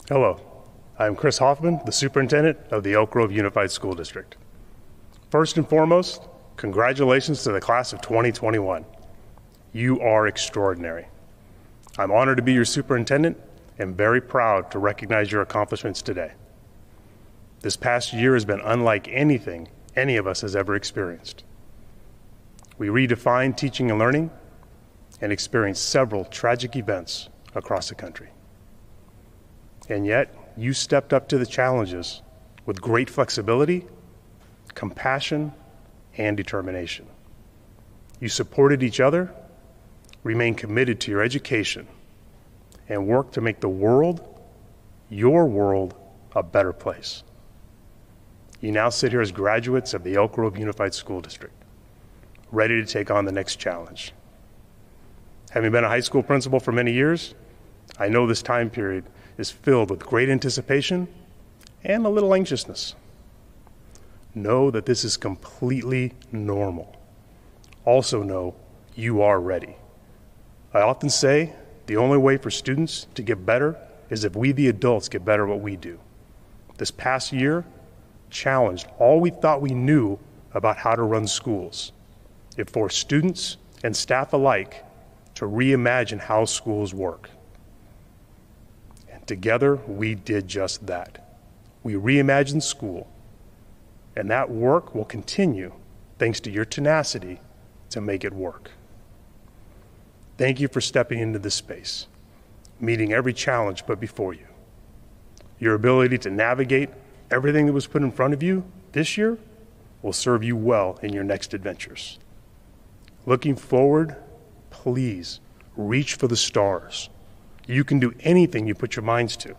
Hello, I'm Chris Hoffman, the Superintendent of the Elk Grove Unified School District. First and foremost, congratulations to the class of 2021. You are extraordinary. I'm honored to be your superintendent and very proud to recognize your accomplishments today. This past year has been unlike anything any of us has ever experienced. We redefined teaching and learning and experienced several tragic events across the country. And yet, you stepped up to the challenges with great flexibility, compassion, and determination. You supported each other, remained committed to your education, and worked to make the world, your world, a better place. You now sit here as graduates of the Elk Grove Unified School District, ready to take on the next challenge. Having been a high school principal for many years, I know this time period is filled with great anticipation and a little anxiousness. Know that this is completely normal. Also know you are ready. I often say the only way for students to get better is if we, the adults, get better at what we do. This past year challenged all we thought we knew about how to run schools. It forced students and staff alike to reimagine how schools work. Together, we did just that. We reimagined school, and that work will continue thanks to your tenacity to make it work. Thank you for stepping into this space, meeting every challenge put before you. Your ability to navigate everything that was put in front of you this year will serve you well in your next adventures. Looking forward, please reach for the stars. You can do anything you put your minds to,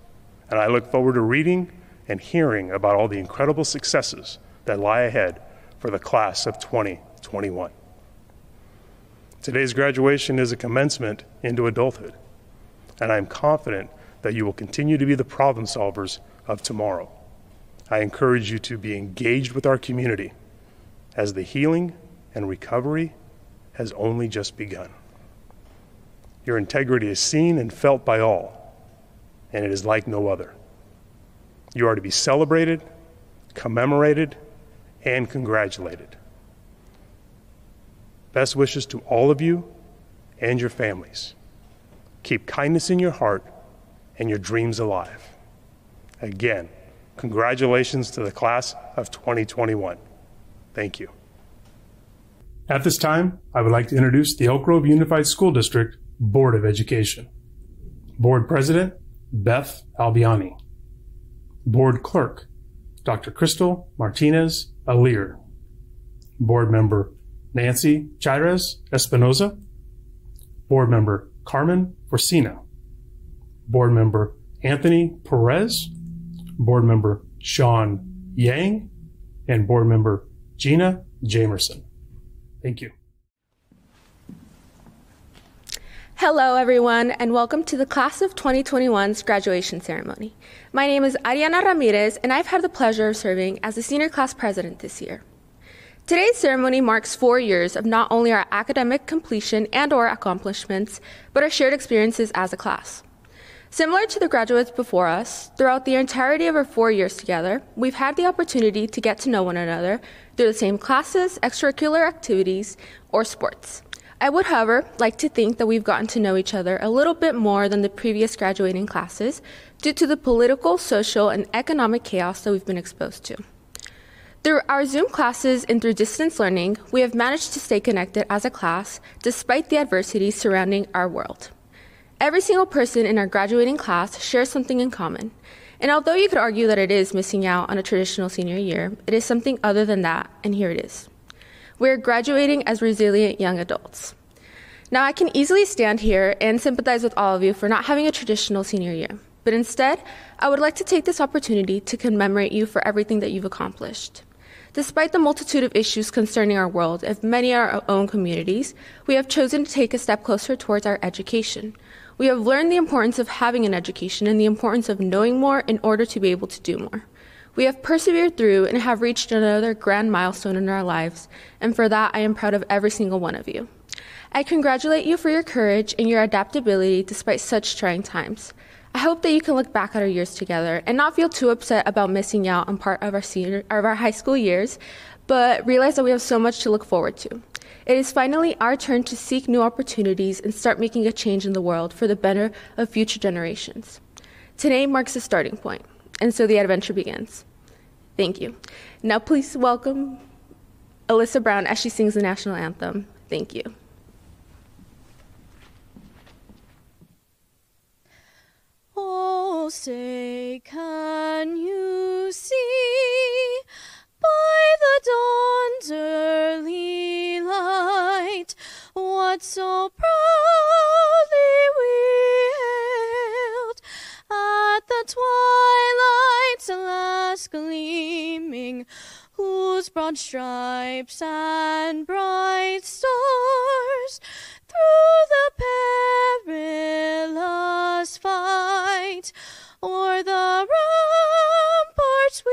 and I look forward to reading and hearing about all the incredible successes that lie ahead for the class of 2021. Today's graduation is a commencement into adulthood, and I'm confident that you will continue to be the problem solvers of tomorrow. I encourage you to be engaged with our community, as the healing and recovery has only just begun. Your integrity is seen and felt by all, and it is like no other. You are to be celebrated, commemorated, and congratulated. Best wishes to all of you and your families. Keep kindness in your heart and your dreams alive. Again, congratulations to the class of 2021. Thank you. At this time, I would like to introduce the Elk Grove Unified School District Board of Education. Board President, Beth Albiani. Board Clerk, Dr. Crystal Martinez Alir. Board Member, Nancy Chairez Espinoza. Board Member, Carmen Forcina. Board Member, Anthony Perez. Board Member, Sean Yang. And Board Member, Gina Jamerson. Thank you. Hello, everyone, and welcome to the Class of 2021's graduation ceremony. My name is Ariana Ramirez, and I've had the pleasure of serving as the Senior Class President this year. Today's ceremony marks 4 years of not only our academic completion and/or accomplishments, but our shared experiences as a class. Similar to the graduates before us, throughout the entirety of our 4 years together, we've had the opportunity to get to know one another through the same classes, extracurricular activities, or sports. I would, however, like to think that we've gotten to know each other a little bit more than the previous graduating classes due to the political, social, and economic chaos that we've been exposed to. Through our Zoom classes and through distance learning, we have managed to stay connected as a class despite the adversities surrounding our world. Every single person in our graduating class shares something in common, and although you could argue that it is missing out on a traditional senior year, it is something other than that, and here it is. We're graduating as resilient young adults. Now, I can easily stand here and sympathize with all of you for not having a traditional senior year, but instead, I would like to take this opportunity to commemorate you for everything that you've accomplished. Despite the multitude of issues concerning our world and many of our own communities, we have chosen to take a step closer towards our education. We have learned the importance of having an education and the importance of knowing more in order to be able to do more. We have persevered through and have reached another grand milestone in our lives, and for that, I am proud of every single one of you. I congratulate you for your courage and your adaptability despite such trying times. I hope that you can look back at our years together and not feel too upset about missing out on part of our high school years, but realize that we have so much to look forward to. It is finally our turn to seek new opportunities and start making a change in the world for the better of future generations. Today marks the starting point, and so the adventure begins. Thank you. Now please welcome Alyssa Brown as she sings the national anthem. Thank you. Oh, say, can you see by the dawn's early light what so proudly we hailed at the twilight's last gleaming, whose broad stripes and bright stars through the perilous fight o'er the ramparts we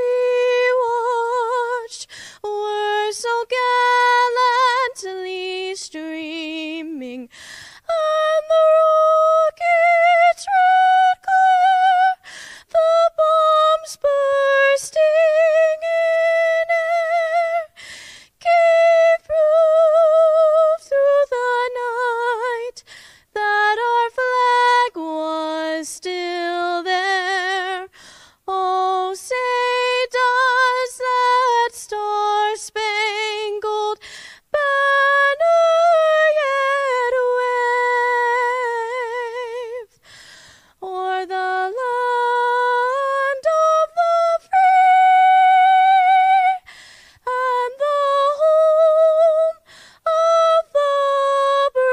watched were so gallantly streaming, and the rockets' red glare, the bombs bursting in air, gave proof through the night that our flag was still there. Oh, say, does that star-spangled banner yet wave o'er the land of the free and the home of the brave?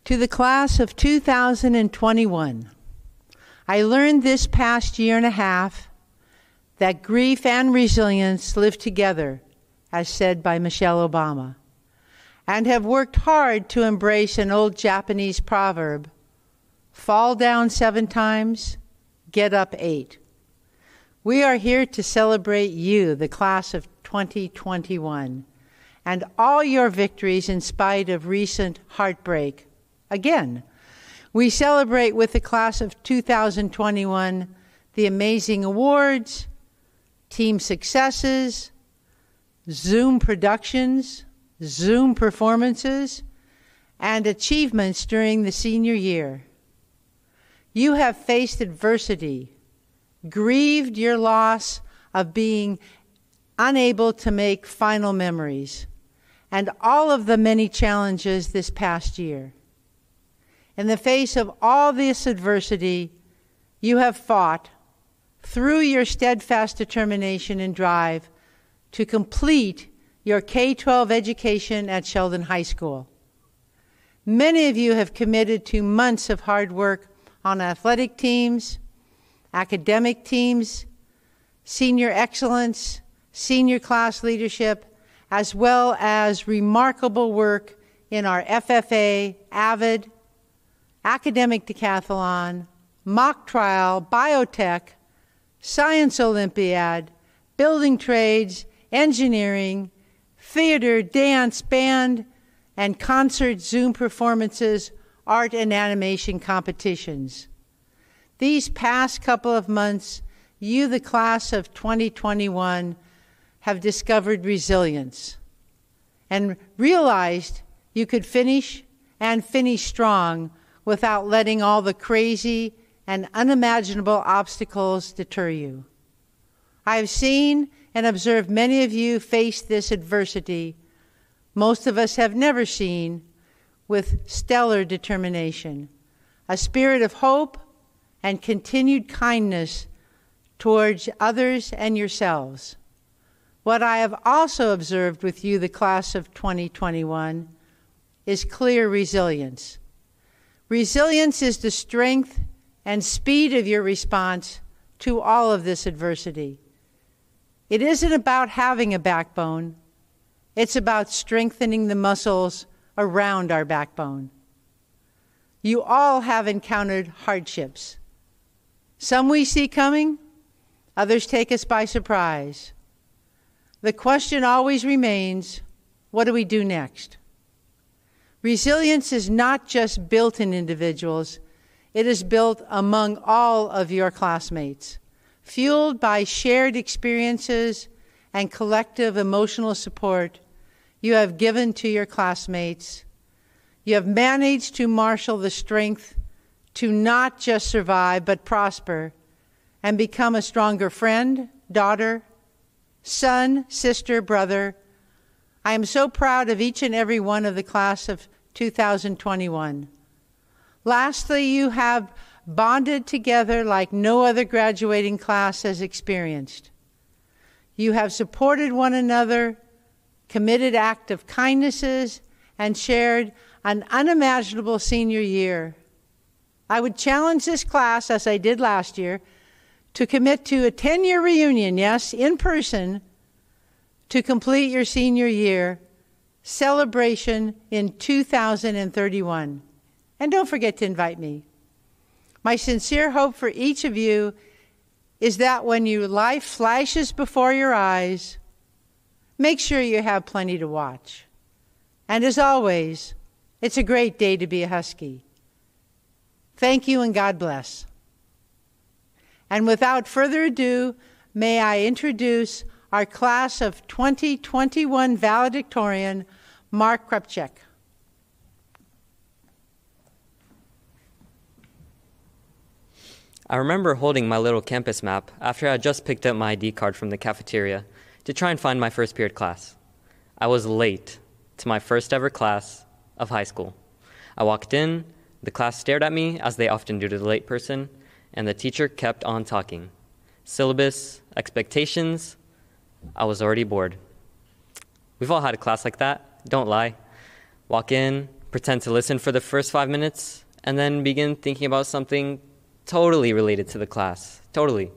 To the class of 2021, I learned this past year and a half that grief and resilience live together, as said by Michelle Obama, and have worked hard to embrace an old Japanese proverb, fall down 7 times, get up 8. We are here to celebrate you, the class of 2021, and all your victories in spite of recent heartbreak. Again, we celebrate with the class of 2021 the amazing awards, team successes, Zoom productions, Zoom performances, and achievements during the senior year. You have faced adversity, grieved your loss of being unable to make final memories, and all of the many challenges this past year. In the face of all this adversity, you have fought through your steadfast determination and drive to complete your K-12 education at Sheldon High School. Many of you have committed to months of hard work on athletic teams, academic teams, senior excellence, senior class leadership, as well as remarkable work in our FFA, AVID, academic decathlon, mock trial, biotech, science Olympiad, building trades, engineering, theater, dance, band, and concert Zoom performances, art and animation competitions. These past couple of months, you, the class of 2021, have discovered resilience and realized you could finish and finish strong without letting all the crazy and unimaginable obstacles deter you. I have seen and observed many of you face this adversity most of us have never seen, with stellar determination, a spirit of hope and continued kindness towards others and yourselves. What I have also observed with you, the class of 2021, is clear resilience. Resilience is the strength and speed of your response to all of this adversity. It isn't about having a backbone. It's about strengthening the muscles around our backbone. You all have encountered hardships. Some we see coming, others take us by surprise. The question always remains, what do we do next? Resilience is not just built in individuals, it is built among all of your classmates, fueled by shared experiences and collective emotional support you have given to your classmates. You have managed to marshal the strength to not just survive, but prosper and become a stronger friend, daughter, son, sister, brother. I am so proud of each and every one of the class of 2021. Lastly, you have bonded together like no other graduating class has experienced. You have supported one another, committed acts of kindnesses, and shared an unimaginable senior year. I would challenge this class, as I did last year, to commit to a 10-year reunion, yes, in person, to complete your senior year celebration in 2031. And don't forget to invite me. My sincere hope for each of you is that when your life flashes before your eyes, make sure you have plenty to watch. And as always, it's a great day to be a Husky. Thank you and God bless. And without further ado, may I introduce our class of 2021 valedictorian, Mark Krupchek. I remember holding my little campus map after I had just picked up my ID card from the cafeteria to try and find my first period class. I was late to my first ever class of high school. I walked in, the class stared at me, as they often do to the late person, and the teacher kept on talking. Syllabus, expectations, I was already bored. We've all had a class like that, don't lie. Walk in, pretend to listen for the first 5 minutes, and then begin thinking about something totally related to the class, totally.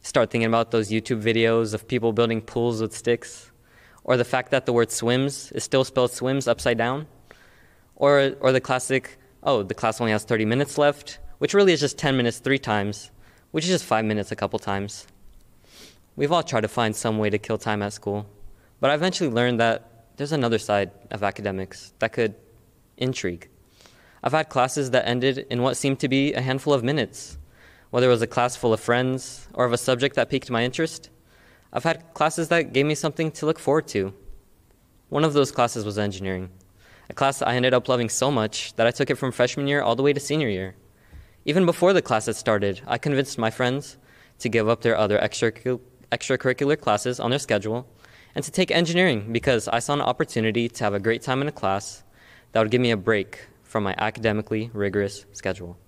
Start thinking about those YouTube videos of people building pools with sticks, or the fact that the word swims is still spelled swims upside down, or the classic, oh, the class only has 30 minutes left, which really is just 10 minutes 3 times, which is just 5 minutes a couple times. We've all tried to find some way to kill time at school, but I eventually learned that there's another side of academics that could intrigue. I've had classes that ended in what seemed to be a handful of minutes, whether it was a class full of friends or of a subject that piqued my interest. I've had classes that gave me something to look forward to. One of those classes was engineering, a class I ended up loving so much that I took it from freshman year all the way to senior year. Even before the class had started, I convinced my friends to give up their other extracurricular classes on their schedule and to take engineering because I saw an opportunity to have a great time in a class that would give me a break from my academically rigorous schedule.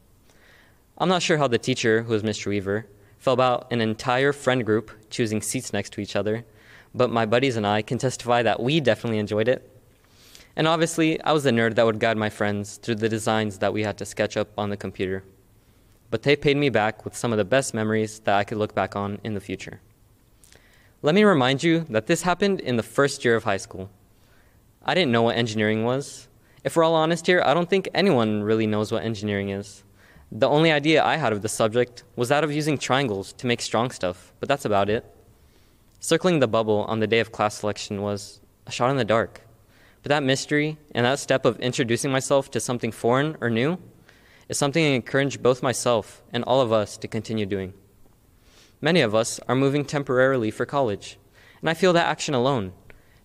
I'm not sure how the teacher, who was Mr. Weaver, felt about an entire friend group choosing seats next to each other, but my buddies and I can testify that we definitely enjoyed it. And obviously, I was the nerd that would guide my friends through the designs that we had to sketch up on the computer. But they paid me back with some of the best memories that I could look back on in the future. Let me remind you that this happened in the first year of high school. I didn't know what engineering was. If we're all honest here, I don't think anyone really knows what engineering is. The only idea I had of the subject was that of using triangles to make strong stuff, but that's about it. Circling the bubble on the day of class selection was a shot in the dark. But that mystery and that step of introducing myself to something foreign or new is something I encourage both myself and all of us to continue doing. Many of us are moving temporarily for college, and I feel that action alone,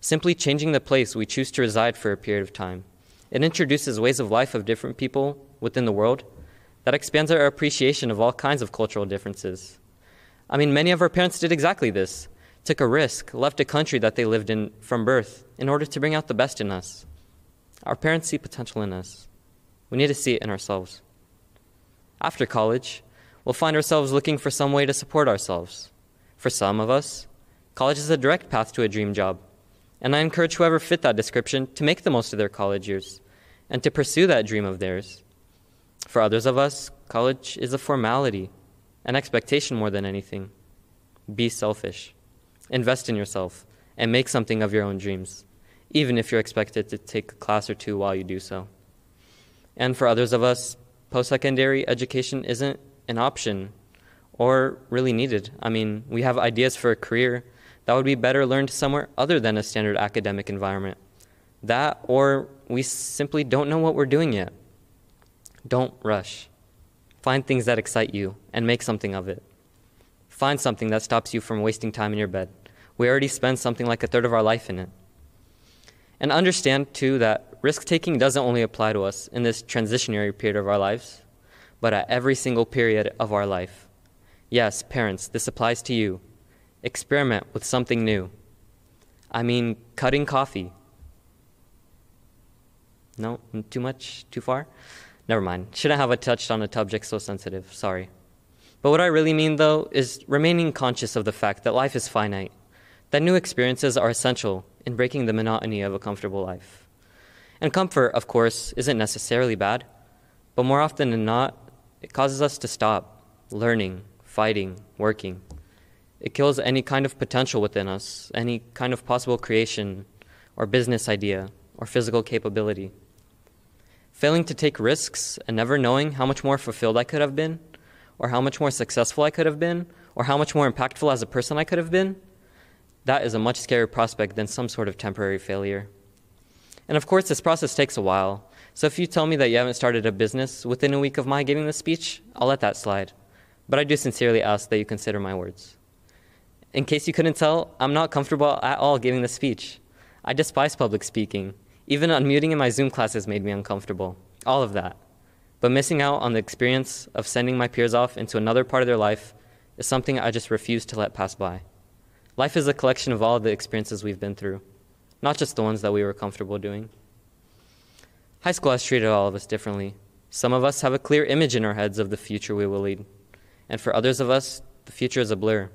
simply changing the place we choose to reside for a period of time, it introduces ways of life of different people within the world that expands our appreciation of all kinds of cultural differences. I mean, many of our parents did exactly this, took a risk, left a country that they lived in from birth in order to bring out the best in us. Our parents see potential in us. We need to see it in ourselves. After college, we'll find ourselves looking for some way to support ourselves. For some of us, college is a direct path to a dream job, and I encourage whoever fit that description to make the most of their college years and to pursue that dream of theirs. For others of us, college is a formality, an expectation more than anything. Be selfish. Invest in yourself and make something of your own dreams, even if you're expected to take a class or two while you do so. And for others of us, post-secondary education isn't an option or really needed. I mean, we have ideas for a career that would be better learned somewhere other than a standard academic environment. That, or we simply don't know what we're doing yet. Don't rush. Find things that excite you and make something of it. Find something that stops you from wasting time in your bed. We already spend something like a third of our life in it. And understand, too, that risk-taking doesn't only apply to us in this transitionary period of our lives, but at every single period of our life. Yes, parents, this applies to you. Experiment with something new. I mean, cutting coffee. No? Too much? Too far? Never mind. Shouldn't have touched on a subject so sensitive. Sorry. But what I really mean, though, is remaining conscious of the fact that life is finite, that new experiences are essential in breaking the monotony of a comfortable life. And comfort, of course, isn't necessarily bad, but more often than not, it causes us to stop learning, fighting, working. It kills any kind of potential within us, any kind of possible creation or business idea or physical capability. Failing to take risks and never knowing how much more fulfilled I could have been, or how much more successful I could have been, or how much more impactful as a person I could have been, that is a much scarier prospect than some sort of temporary failure. And of course, this process takes a while. So if you tell me that you haven't started a business within a week of my giving this speech, I'll let that slide. But I do sincerely ask that you consider my words. In case you couldn't tell, I'm not comfortable at all giving this speech. I despise public speaking. Even unmuting in my Zoom classes made me uncomfortable. All of that. But missing out on the experience of sending my peers off into another part of their life is something I just refuse to let pass by. Life is a collection of all the experiences we've been through, not just the ones that we were comfortable doing. High school has treated all of us differently. Some of us have a clear image in our heads of the future we will lead. And for others of us, the future is a blur.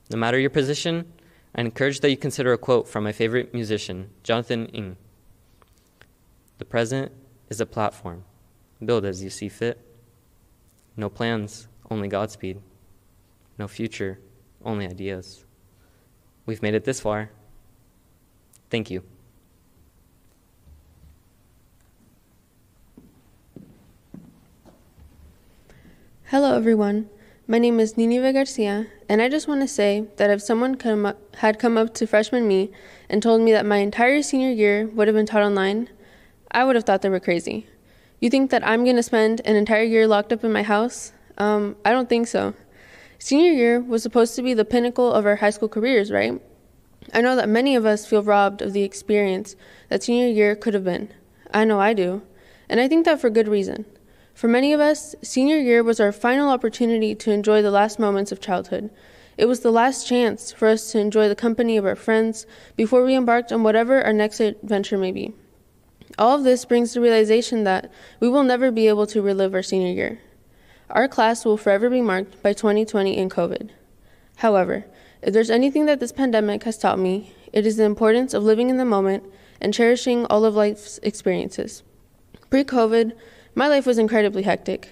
No matter your position, I encourage that you consider a quote from my favorite musician, Jonathan Ng. The present is a platform. Build as you see fit. No plans, only Godspeed. No future, only ideas. We've made it this far. Thank you. Hello, everyone. My name is Nineve Garcia, and I just want to say that if someone had come up to freshman me and told me that my entire senior year would have been taught online, I would have thought they were crazy. You think that I'm going to spend an entire year locked up in my house? I don't think so. Senior year was supposed to be the pinnacle of our high school careers, right? I know that many of us feel robbed of the experience that senior year could have been. I know I do. And I think that for good reason. For many of us, senior year was our final opportunity to enjoy the last moments of childhood. It was the last chance for us to enjoy the company of our friends before we embarked on whatever our next adventure may be. All of this brings the realization that we will never be able to relive our senior year. Our class will forever be marked by 2020 and COVID. However, if there's anything that this pandemic has taught me, it is the importance of living in the moment and cherishing all of life's experiences. Pre-COVID, my life was incredibly hectic.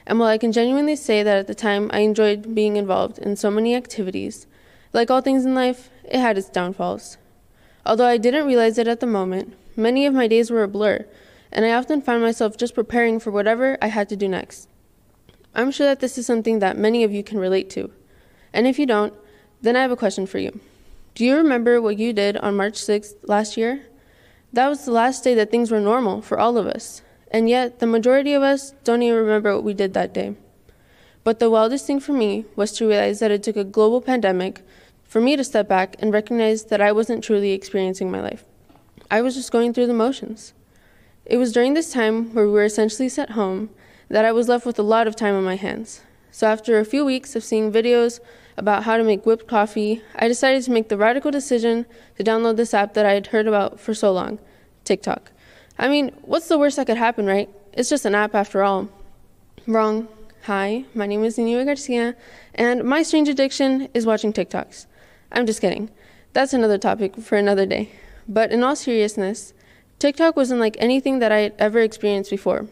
And while I can genuinely say that at the time I enjoyed being involved in so many activities, like all things in life, it had its downfalls. Although I didn't realize it at the moment, many of my days were a blur, and I often found myself just preparing for whatever I had to do next. I'm sure that this is something that many of you can relate to. And if you don't, then I have a question for you. Do you remember what you did on March 6th last year? That was the last day that things were normal for all of us. And yet, the majority of us don't even remember what we did that day. But the wildest thing for me was to realize that it took a global pandemic for me to step back and recognize that I wasn't truly experiencing my life. I was just going through the motions. It was during this time where we were essentially sent home that I was left with a lot of time on my hands. So after a few weeks of seeing videos about how to make whipped coffee, I decided to make the radical decision to download this app that I had heard about for so long, TikTok. I mean, what's the worst that could happen, right? It's just an app after all. Wrong. Hi, my name is Nineve Garcia, and my strange addiction is watching TikToks. I'm just kidding. That's another topic for another day. But in all seriousness, TikTok wasn't like anything that I had ever experienced before.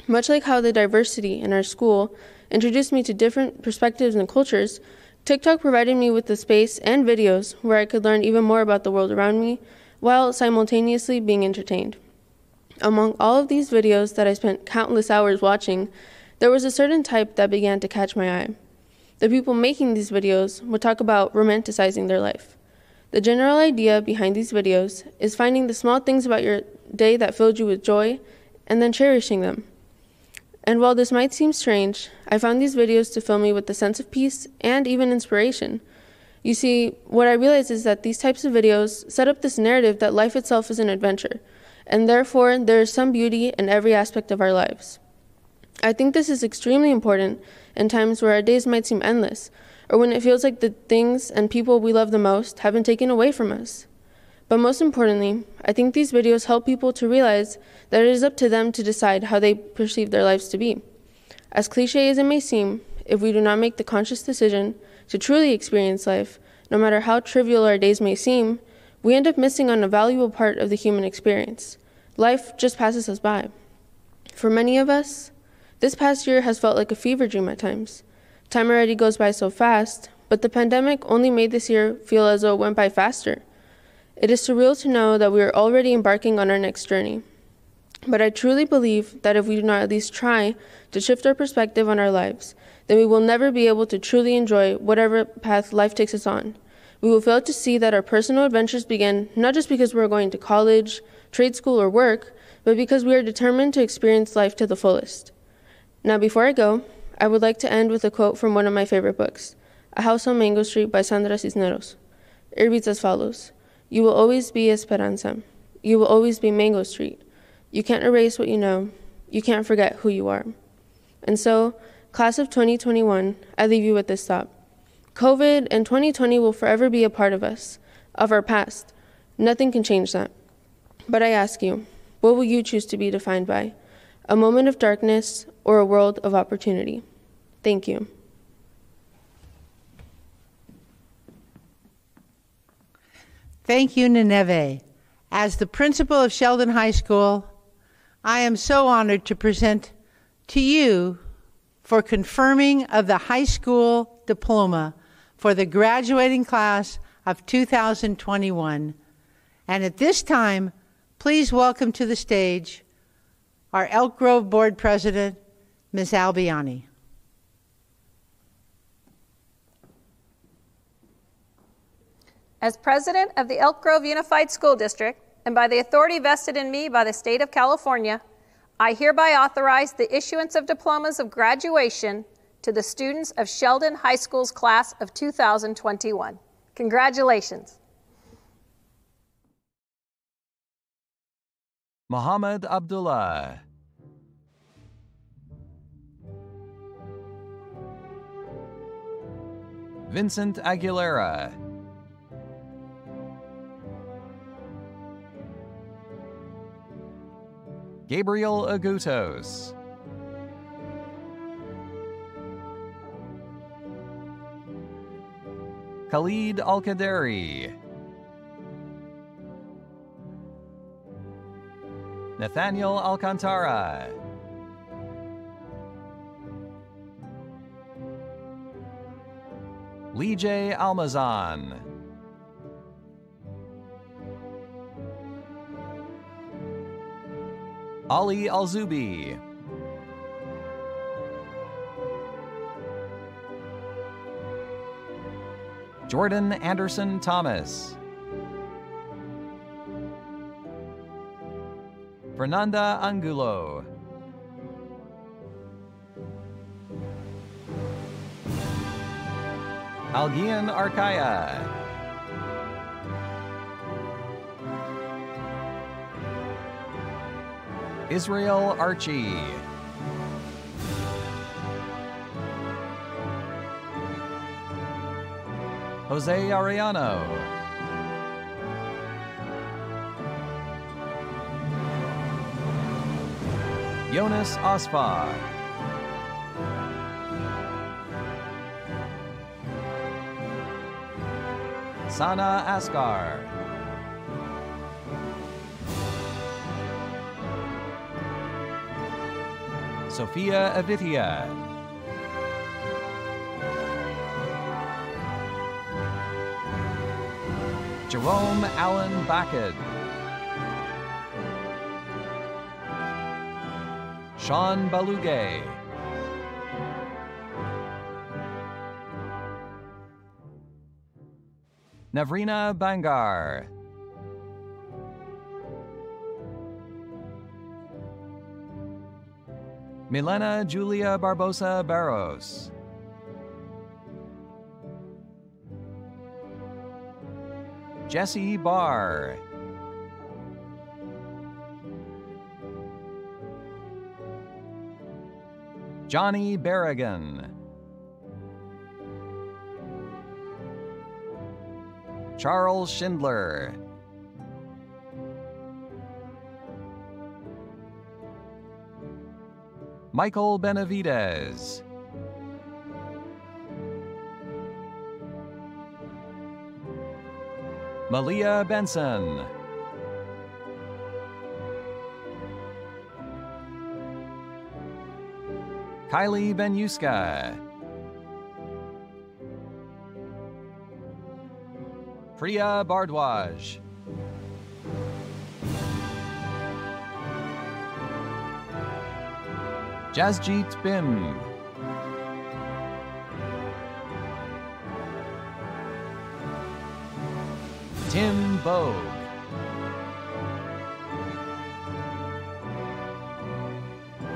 Much like how the diversity in our school introduced me to different perspectives and cultures, TikTok provided me with the space and videos where I could learn even more about the world around me while simultaneously being entertained. Among all of these videos that I spent countless hours watching, there was a certain type that began to catch my eye. The people making these videos would talk about romanticizing their life. The general idea behind these videos is finding the small things about your day that filled you with joy and then cherishing them. And while this might seem strange, I found these videos to fill me with a sense of peace and even inspiration. You see, what I realized is that these types of videos set up this narrative that life itself is an adventure, and therefore there is some beauty in every aspect of our lives. I think this is extremely important in times where our days might seem endless, or when it feels like the things and people we love the most have been taken away from us. But most importantly, I think these videos help people to realize that it is up to them to decide how they perceive their lives to be. As cliche as it may seem, if we do not make the conscious decision to truly experience life, no matter how trivial our days may seem, we end up missing on a valuable part of the human experience. Life just passes us by. For many of us, this past year has felt like a fever dream at times. Time already goes by so fast, but the pandemic only made this year feel as though it went by faster. It is surreal to know that we are already embarking on our next journey. But I truly believe that if we do not at least try to shift our perspective on our lives, then we will never be able to truly enjoy whatever path life takes us on. We will fail to see that our personal adventures begin not just because we're going to college, trade school, or work, but because we are determined to experience life to the fullest. Now, before I go, I would like to end with a quote from one of my favorite books, A House on Mango Street by Sandra Cisneros. It reads as follows: "You will always be Esperanza. You will always be Mango Street. You can't erase what you know. You can't forget who you are." And so, class of 2021, I leave you with this thought. COVID and 2020 will forever be a part of us, of our past. Nothing can change that. But I ask you, what will you choose to be defined by? A moment of darkness or a world of opportunity? Thank you. Thank you, Nineve. As the principal of Sheldon High School, I am so honored to present to you for confirming of the high school diploma for the graduating class of 2021. And at this time, please welcome to the stage our Elk Grove Board President, Ms. Albiani. As president of the Elk Grove Unified School District, and by the authority vested in me by the state of California, I hereby authorize the issuance of diplomas of graduation to the students of Sheldon High School's class of 2021. Congratulations. Muhammad Abdullah. Vincent Aguilera. Gabriel Agutos. Khalid Al-Qaderi. Nathaniel Alcantara. Lee J. Almazan. Ali Al-Zubi. Jordan Anderson Thomas. Fernanda Angulo. Algian Arkaya. Israel Archie. Jose Arellano. Jonas Ospa. Sana Askar. Sophia Avitia. Jerome Allen Backett. Sean Baluge. Navrina Bangar. Milena Julia Barbosa Barros. Jesse Barr. Johnny Berrigan. Charles Schindler. Michael Benavides. Malia Benson. Kylie Benyuska. Priya Bhardwaj. Jasjeet Bim. Tim Bogue.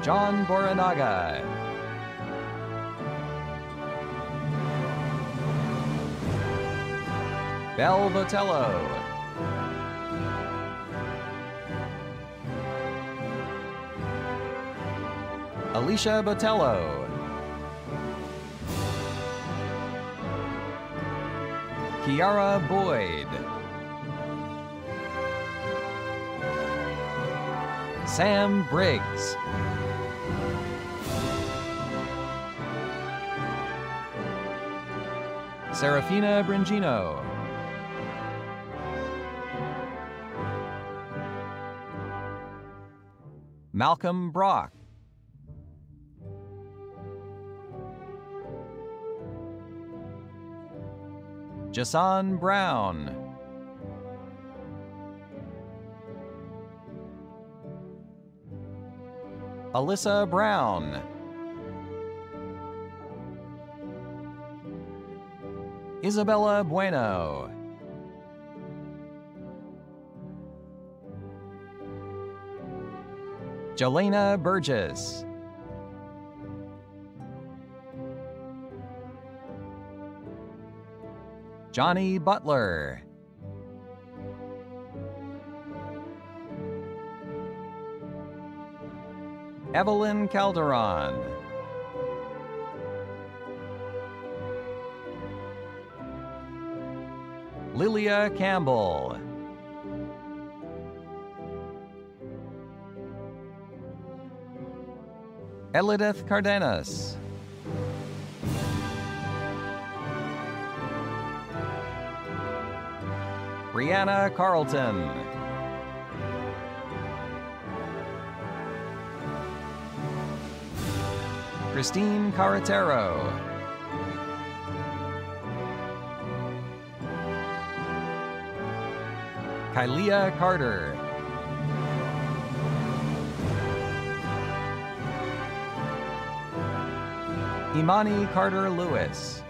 John Borinaga. Belle Botello. Alicia Botello. Kiara Boyd. Sam Briggs. Serafina Bringino. Malcolm Brock. Jason Brown. Alyssa Brown. Isabella Bueno. Jelena Burgess. Johnny Butler. Evelyn Calderon. Lilia Campbell. Elideth Cardenas. Brianna Carlton. Christine Carretero. Kylia Carter. Imani Carter Lewis.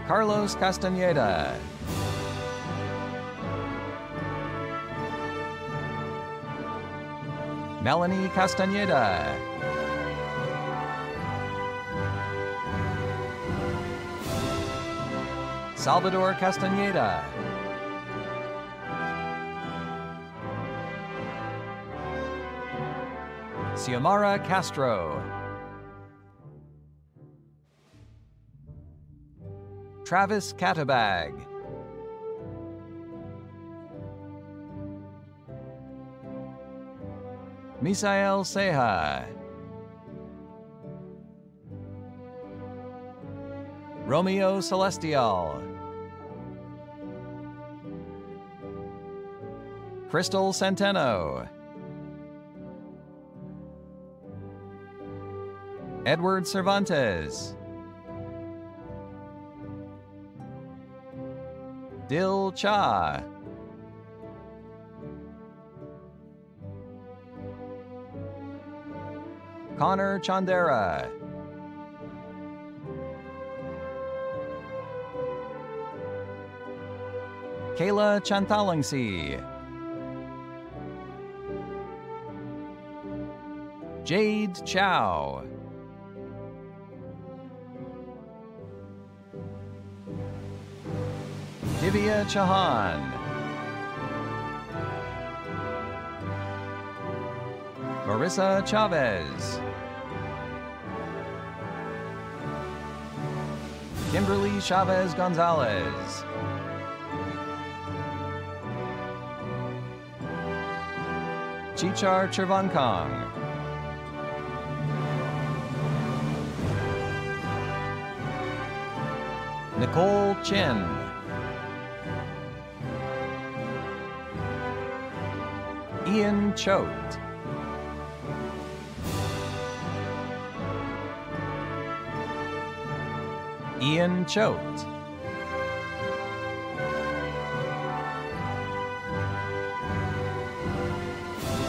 Carlos Castaneda. Melanie Castaneda. Salvador Castaneda. Xiomara Castro. Travis Catabag. Misael Seha. Romeo Celestial. Crystal Centeno. Edward Cervantes. Dil Cha. Connor Chandera. KAYLA Chantalangsi, Jade CHAO, Divya Chauhan, MARISA CHAVEZ, KIMBERLY Chavez Gonzalez, Chichar Chervankong, Nicole Chin, Ian Choate, Ian Choate,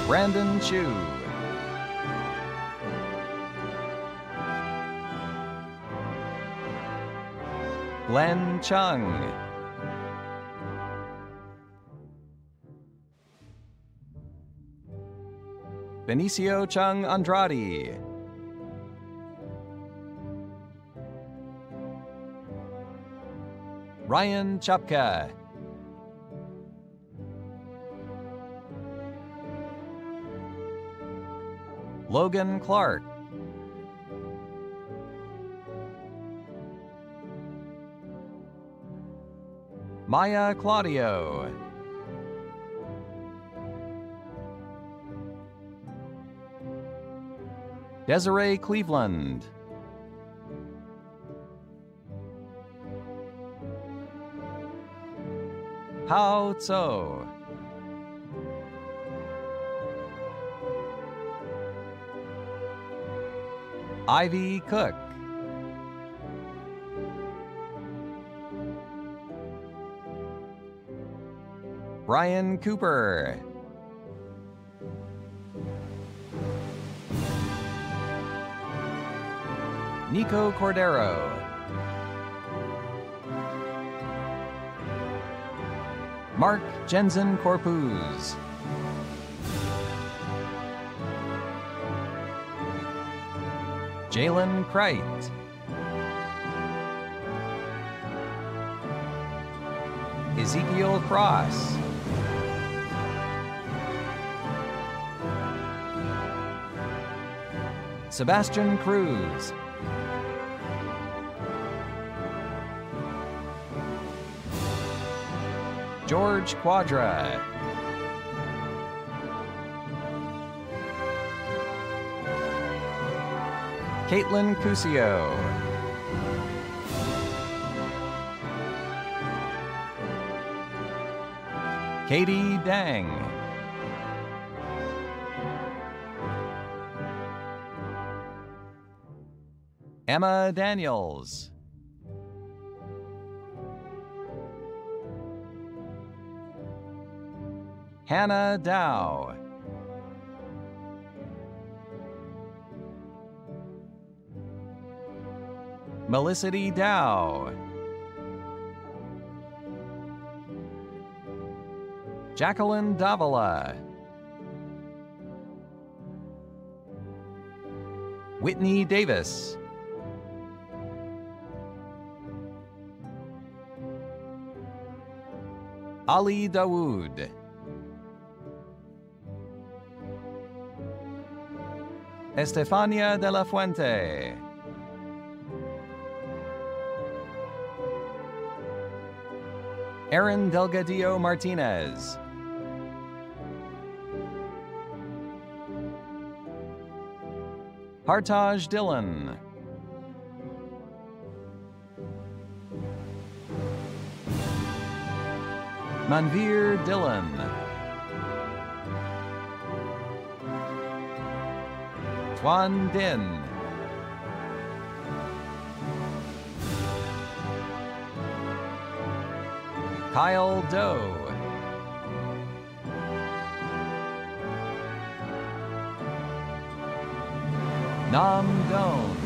Brandon Chu, Glenn Chung, Benicio Chung Andrade, Ryan Chapka, Logan Clark, Maya Claudio, Desiree Cleveland, Hao Tso, Ivy Cook, Brian Cooper, Nico Cordero, Mark Jensen Corpuz, Jalen Kreit, Ezekiel Cross, Sebastian Cruz, George Quadra, Caitlin Cusio, Katie Dang, Emma Daniels, Hannah Dow, Melicity Dow, Jacqueline Davila, Whitney Davis, Ali Dawood, Estefania de la Fuente, Aaron Delgadillo Martinez, Hartaj Dillon, Manveer Dillon, Tuan Din, Kyle Doe, Nam Done,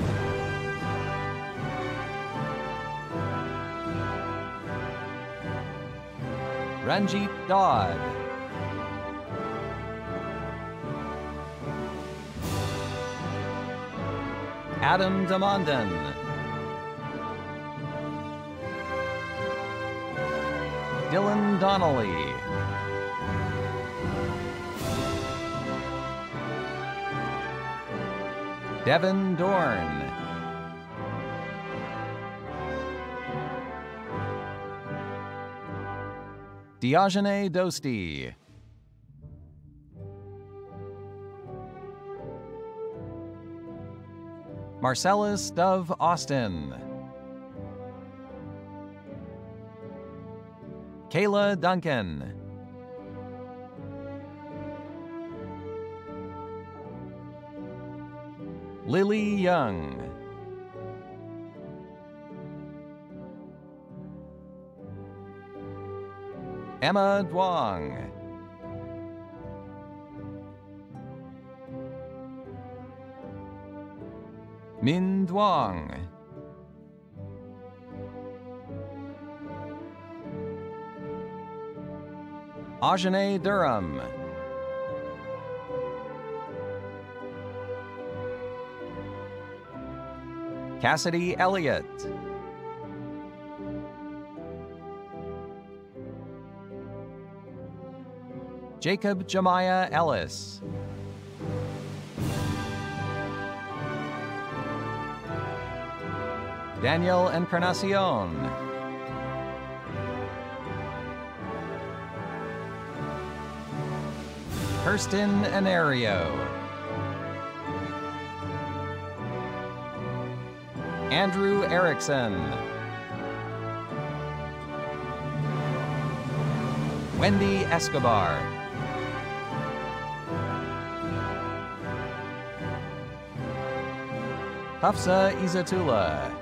Ranjit Dodd. Adam Damondon. Dylan Donnelly. Devin Dorn. Diogene Dosti. Marcellus Dove Austin. KAYLA Duncan. Lily Young. Emma Duong. Min Duong. Ajane Durham. Cassidy Elliott. Jacob Jemiah Ellis. Daniel Encarnacion. Kirsten Anario. Andrew Erickson. Wendy Escobar. Hafsa Izatullah.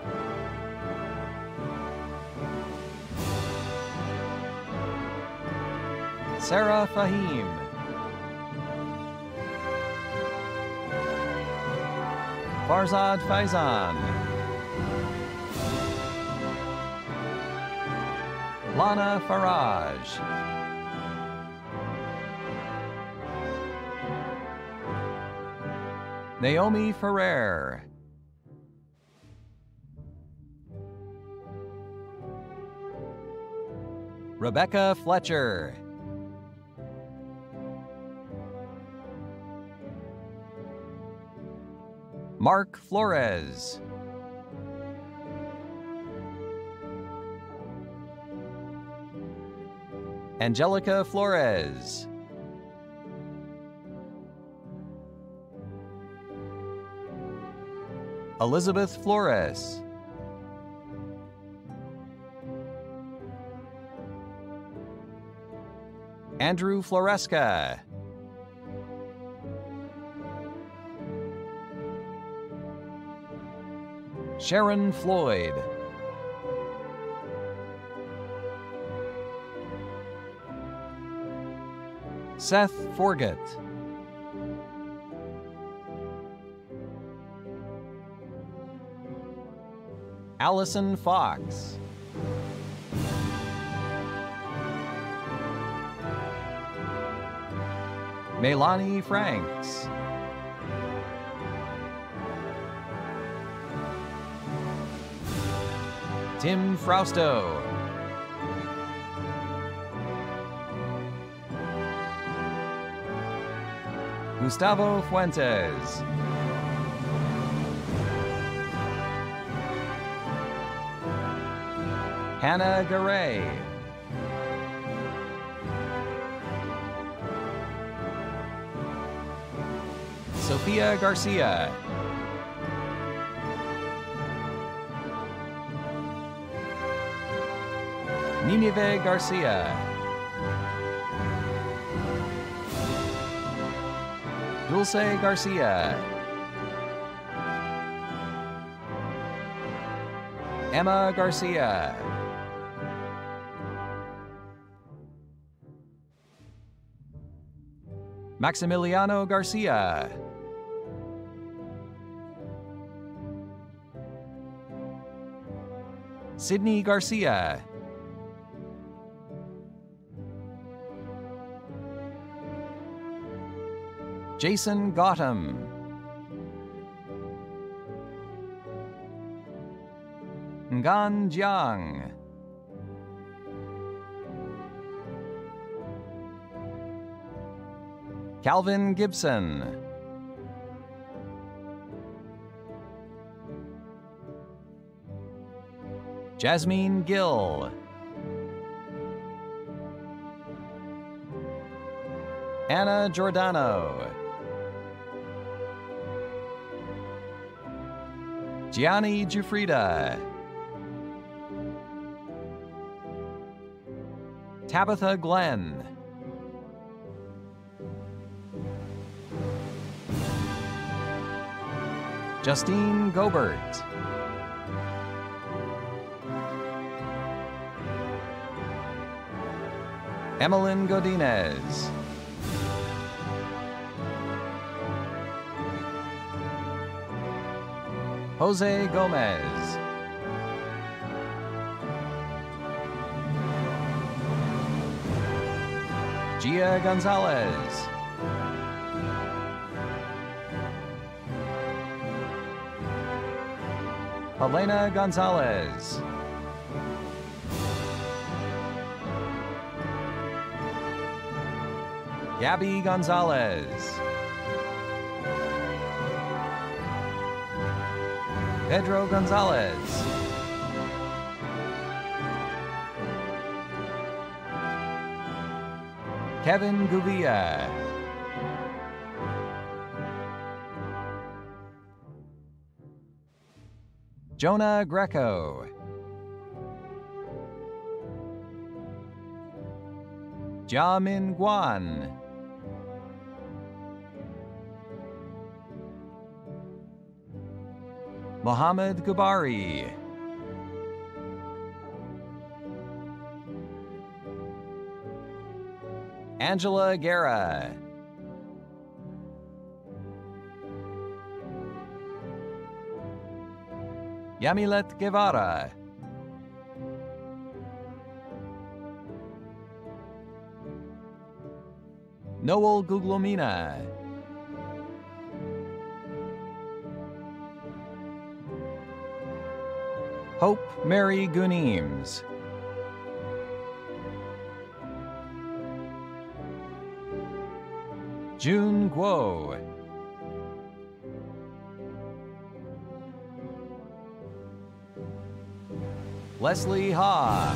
Sarah Fahim. Farzad Faizan. Lana Faraj. Naomi Ferrer. Rebecca Fletcher. Mark Flores. Angelica Flores. Elizabeth Flores. Andrew Floresca. Sharon Floyd. Seth Forget. Allison Fox. Melanie Franks. Tim Frausto. Gustavo Fuentes. Hannah Garay. Sophia Garcia. Ninive Garcia. Dulce Garcia. Emma Garcia. Maximiliano Garcia. Sydney Garcia. Jason Gautam. Ngan Jiang. Calvin Gibson. Jasmine Gill. Anna Giordano. Gianni Giuffrida. Tabitha Glenn. Justine Gobert. Emmeline Godinez. Jose Gomez. Gia Gonzalez. Helena Gonzalez. Gabby Gonzalez. Pedro Gonzalez. Kevin Guvia. Jonah Greco. Jiamin Guan. Mohammed Gabari. Angela Guerra. Yamilet Guevara. Noel Guglomina. Hope Mary Guneems. June Guo. Leslie Ha.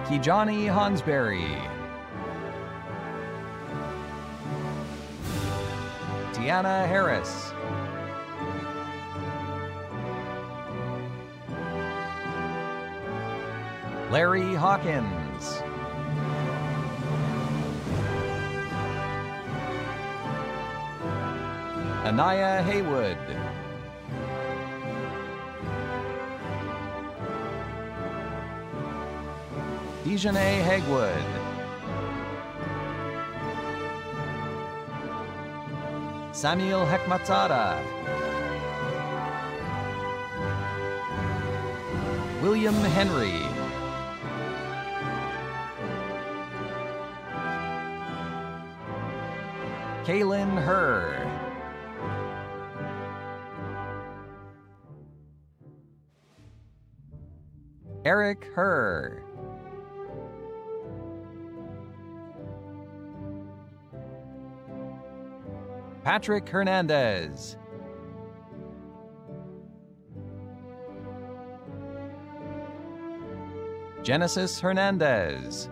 Kijani Hansberry. Tiana Harris. Larry Hawkins. Anaya Haywood. Dejanay Hegwood. Samuel Hekmatzada. William Henry. Kaylin Herr. Eric Herr. Patrick Hernandez. Genesis Hernandez.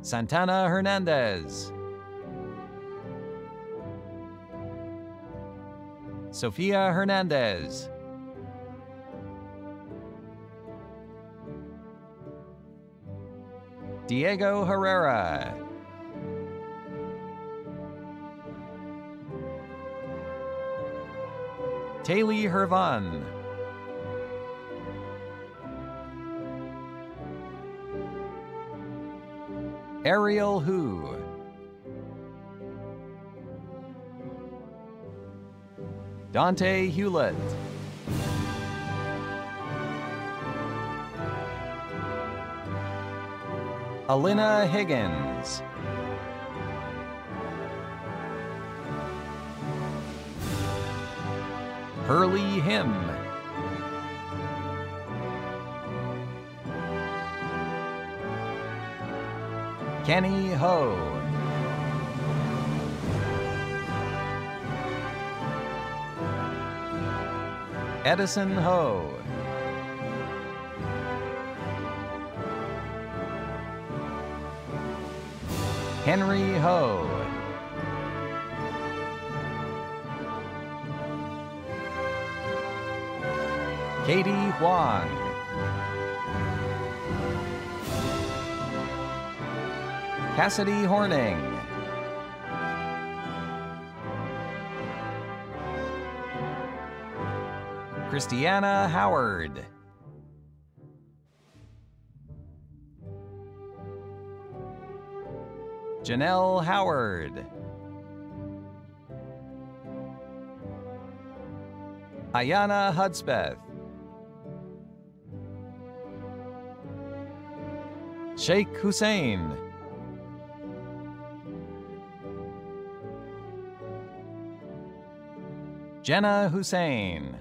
Santana Hernandez. Sofia Hernandez. Diego Herrera. Taylor Hervan. Ariel Hu. Dante Hewlett. Alina Higgins. Hurley Him. Kenny Ho. Edison Ho. Henry Ho. Katie Huang. Cassidy Horning. Christiana Howard. Janelle Howard. Ayana Hudspeth. Sheikh Hussein. Jenna Hussein.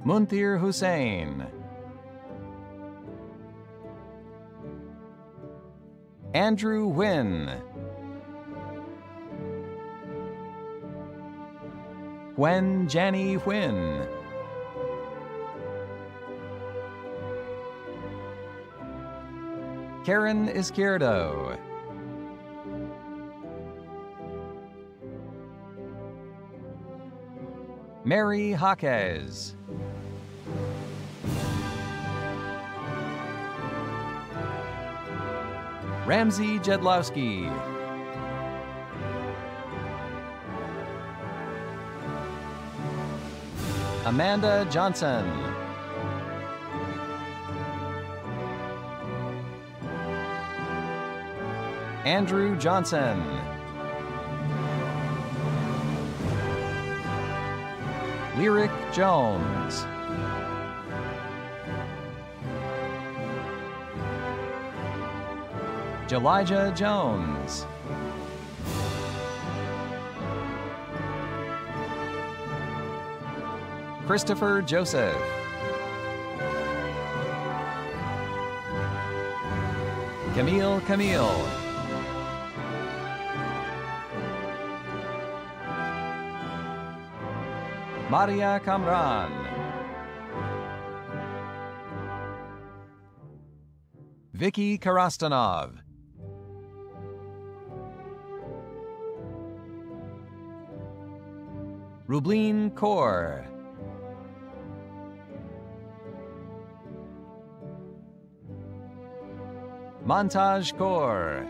Muntir Hussein. Andrew Wynn. Gwen Janney Wynn. Karen Izquierdo. Mary Jaquez. Ramsey Jedlowski. Amanda Johnson. Andrew Johnson. Lyric Jones. Elijah Jones. Christopher Joseph. Camille. Maria Kamran. Vicky Karastanov. Rublin Kaur. Montage Kaur.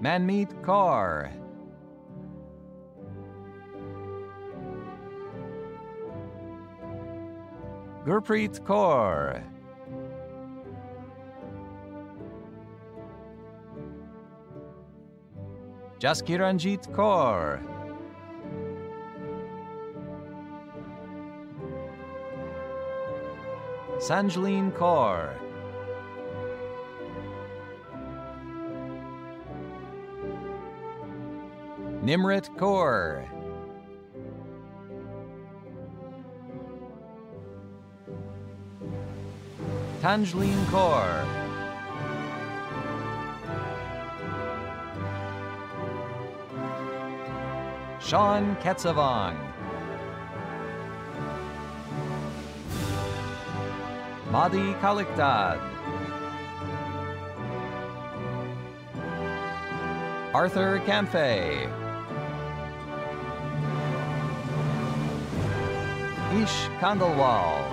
Manmeet Kaur. Gurpreet Kaur. Jaskiranjit Kaur. Sanjaleen Kaur. Nimrit Kaur. Tanjleen Kaur. Sean Ketzavong. Madi Kaliktad. Arthur Camphe. Ish Kandalwal.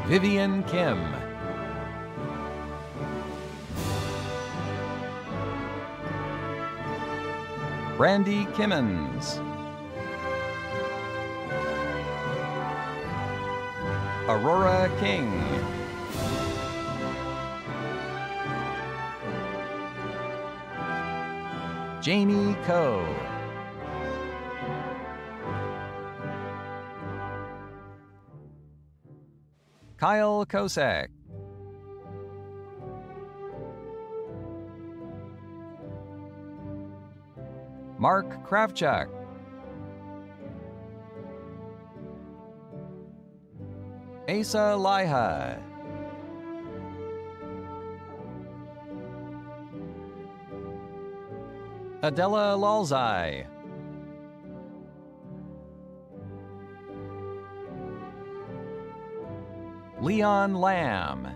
Vivian Kim. Brandy Kimmons. Aurora King. Janie Coe. Kyle Kosek. Mark Kravchuk. Asa Liha. Adela Lalzai. Leon Lamb.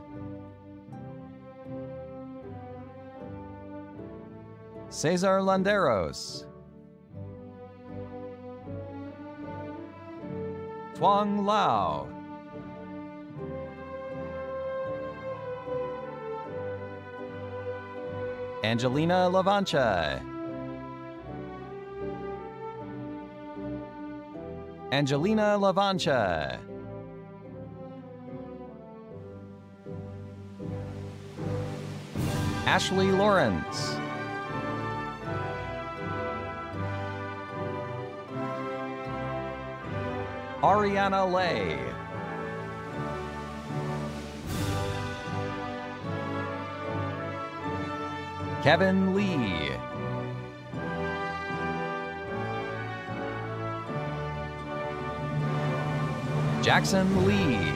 Cesar Landeros. Tuang Lao. Angelina Lavancha. Angelina Lavancha. Ashley Lawrence. Ariana Lay. Kevin Lee. Jackson Lee.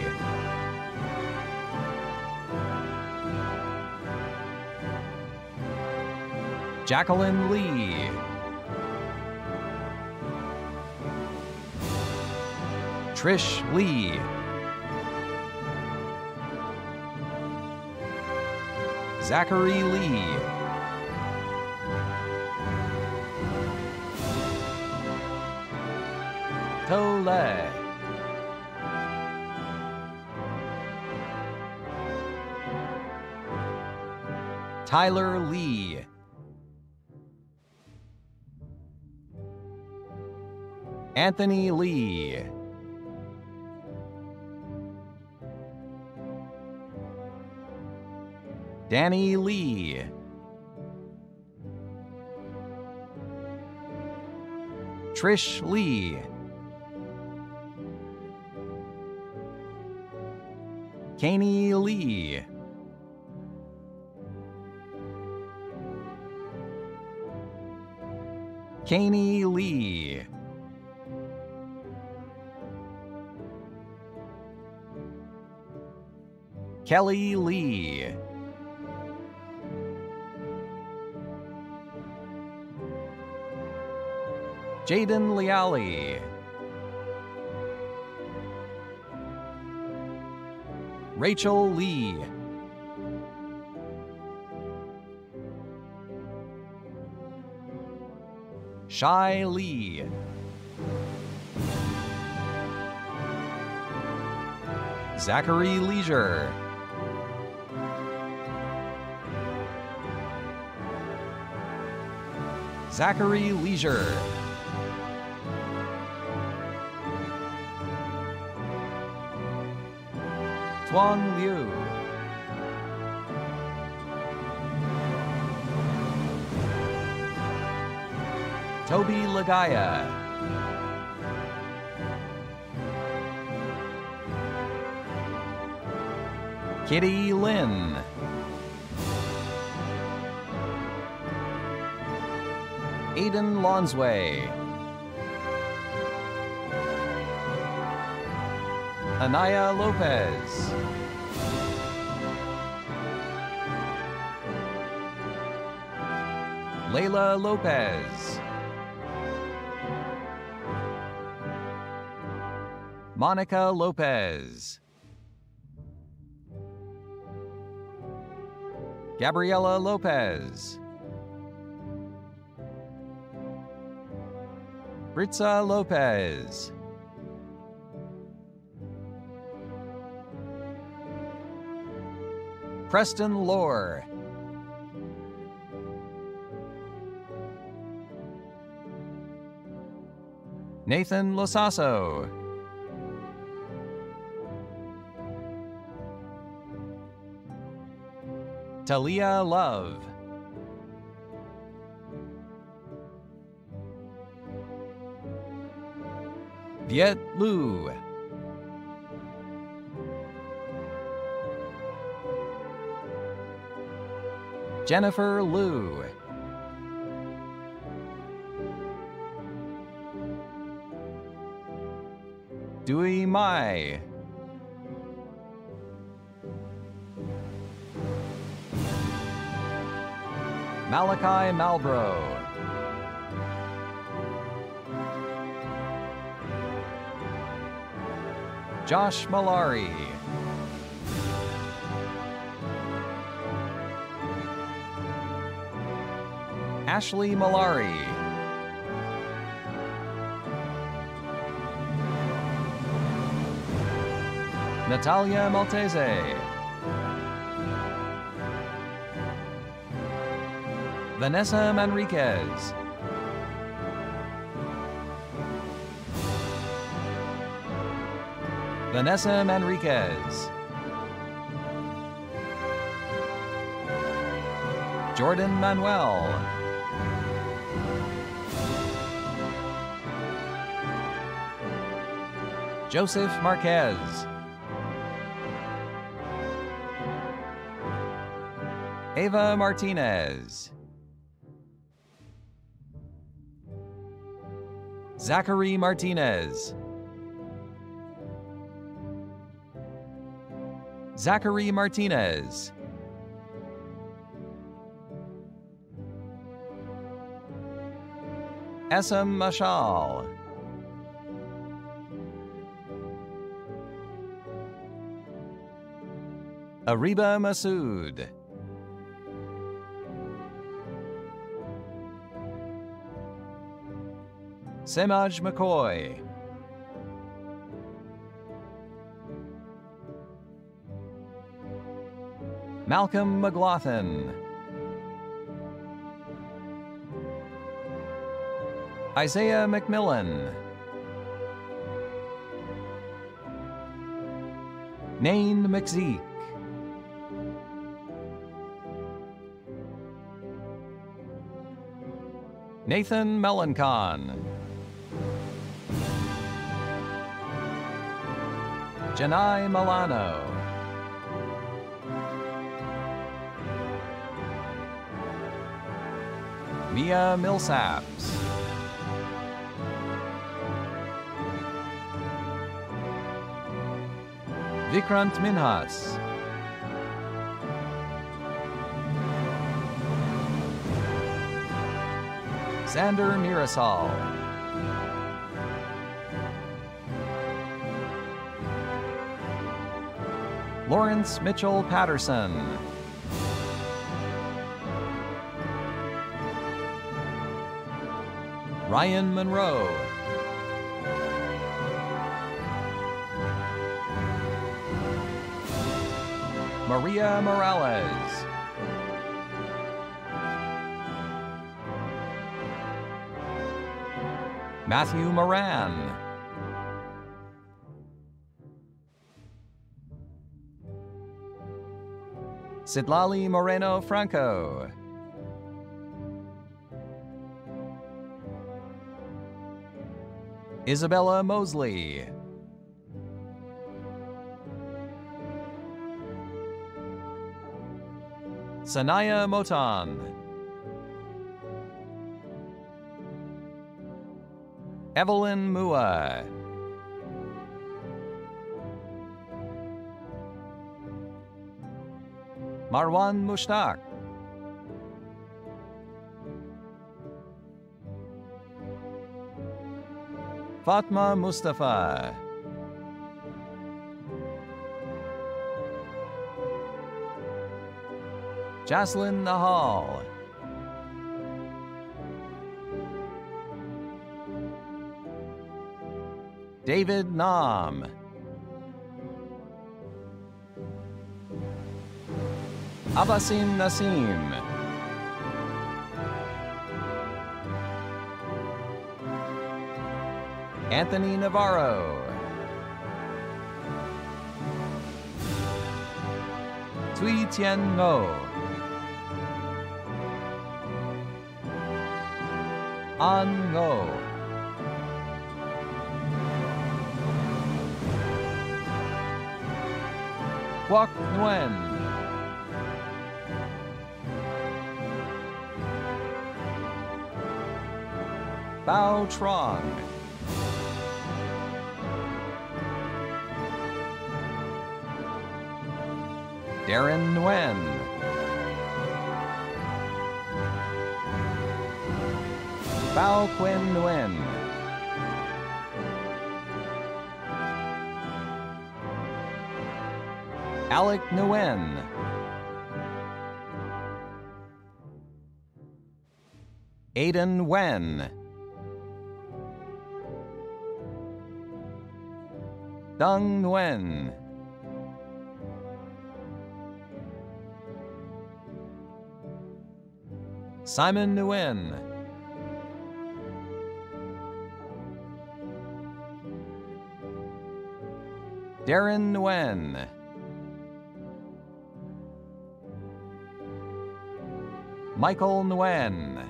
Jacqueline Lee. Trish Lee. Zachary Lee. Tole. Tyler Lee. Anthony Lee. Danny Lee. Trish Lee. Kanie Lee. Kanie Lee. Kelly Lee. Jaden Leali. Rachel Lee. Shai Lee. Zachary Leisure. Zachary Leisure. Tuan Liu. Toby Lagaya. Kitty Lynn. Aiden Lonsway. Anaya Lopez. Layla Lopez. Monica Lopez. Gabriela Lopez. Britza Lopez. Preston Lohr. Nathan Losasso. Talia Love. Viet Lu. Jennifer Liu. Dewey Mai. Malachi Malbro. Josh Malari. Ashley Malari. Natalia Maltese. Vanessa Manriquez. Vanessa Manriquez. Jordan Manuel. Joseph Marquez. Ava Martinez. Zachary Martinez. Zachary Martinez. Essam Mashal. Ariba Masood. Semaj McCoy. Malcolm McLaughlin. Isaiah McMillan. Nain McZeek. Nathan Melancon. Janai Milano. Mia Millsaps. Vikrant Minhas. Xander Mirasol. Lawrence Mitchell Patterson. Ryan Monroe. Maria Morales. Matthew Moran. Sidlali Moreno Franco. Isabella Mosley. Sanaya Motan. Evelyn Mua. Marwan Mushtaq. Fatma Mustafa. Jaslyn Nahal. David Nam. Abbasin Nasim. Anthony Navarro. Tui Tien Ngo. An Ngo. Quoc Nguyen. Bao Trong. Darren Nguyen. Bao Quinn Nguyen. Alec Nguyen. Aiden Wen. Dong Nguyen. Simon Nguyen. Darren Nguyen. Michael Nguyen.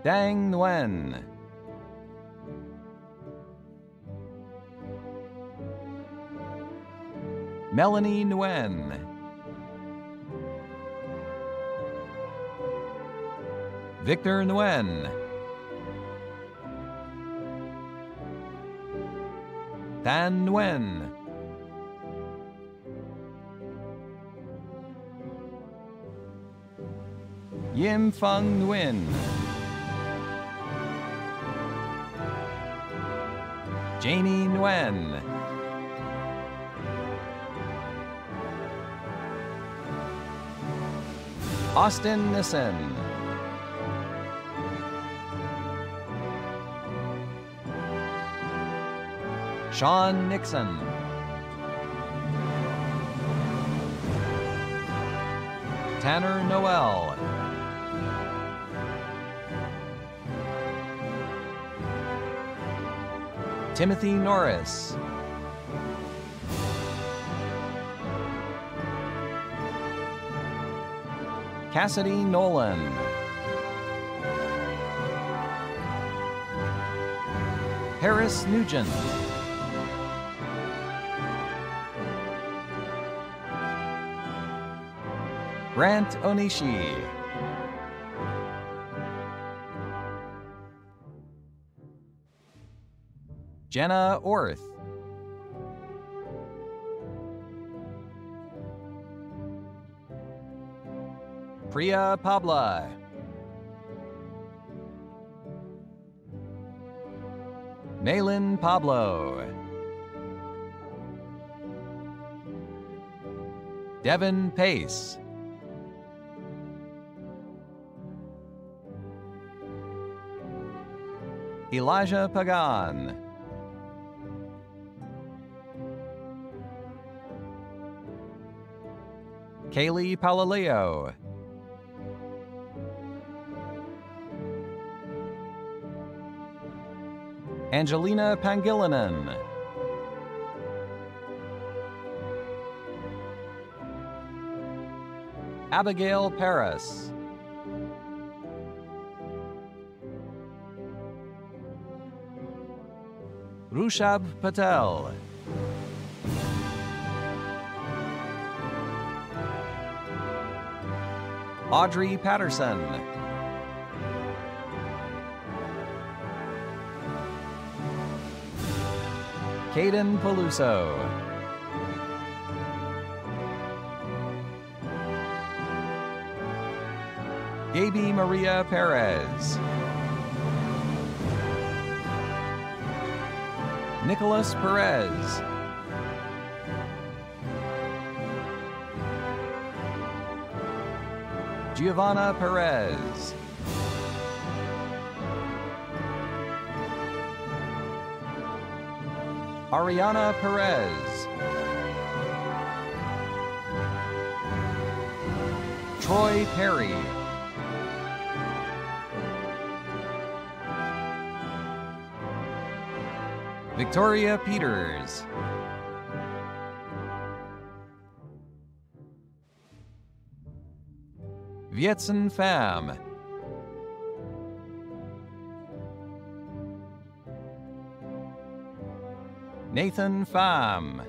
Dang Nguyen. Melanie Nguyen. Victor Nguyen. Tan Nguyen. Yim Feng Nguyen. Janie Nguyen. Austin Nissen. Sean Nixon. Tanner Noel. Timothy Norris. Cassidy Nolan. Harris Nugent. Grant Onishi. Jenna Orth. Priya Pabla. Naylin Pablo. Devin Pace. Elijah Pagan. Kaylee Palaleo. Angelina Pangilinan. Abigail Paris. Rushab Patel. Audrey Patterson. Caden Peluso. Gaby Maria Perez. Nicholas Perez. Giovanna Perez. Ariana Perez. Troy Perry. Victoria Peters. Vietzen Pham. Nathan Pham.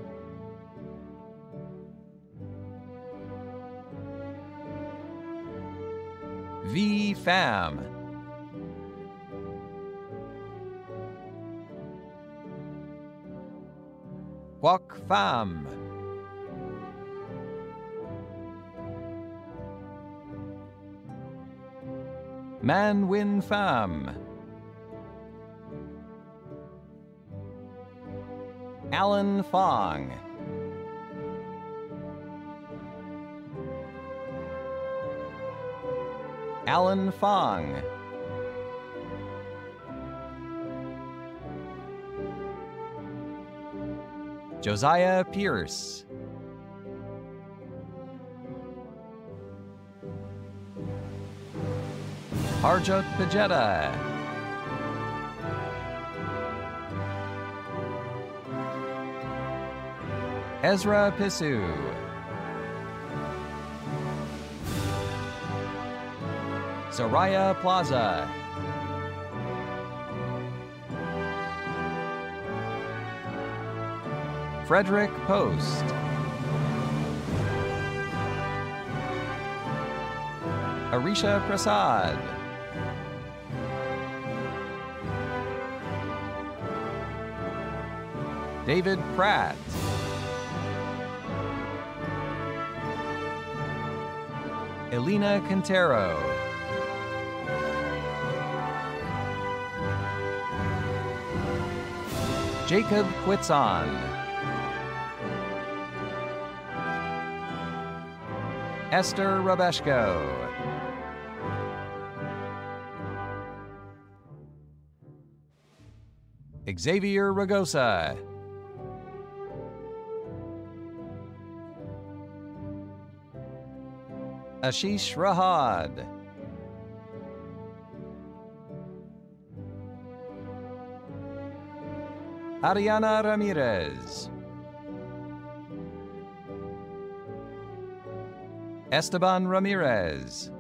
V. Pham. Quoc Pham. Man Win Pham. Alan Fong. Alan Fong. Josiah Pierce. Harjot Pajeta. Ezra Pisu. Soraya Plaza. Frederick Post. Arisha Prasad. David Pratt. Elena Quintero. Jacob Quitzon. Esther Rabeshko. Xavier Ragosa. Ashish Rahad. Ariana Ramirez. Esteban Ramirez.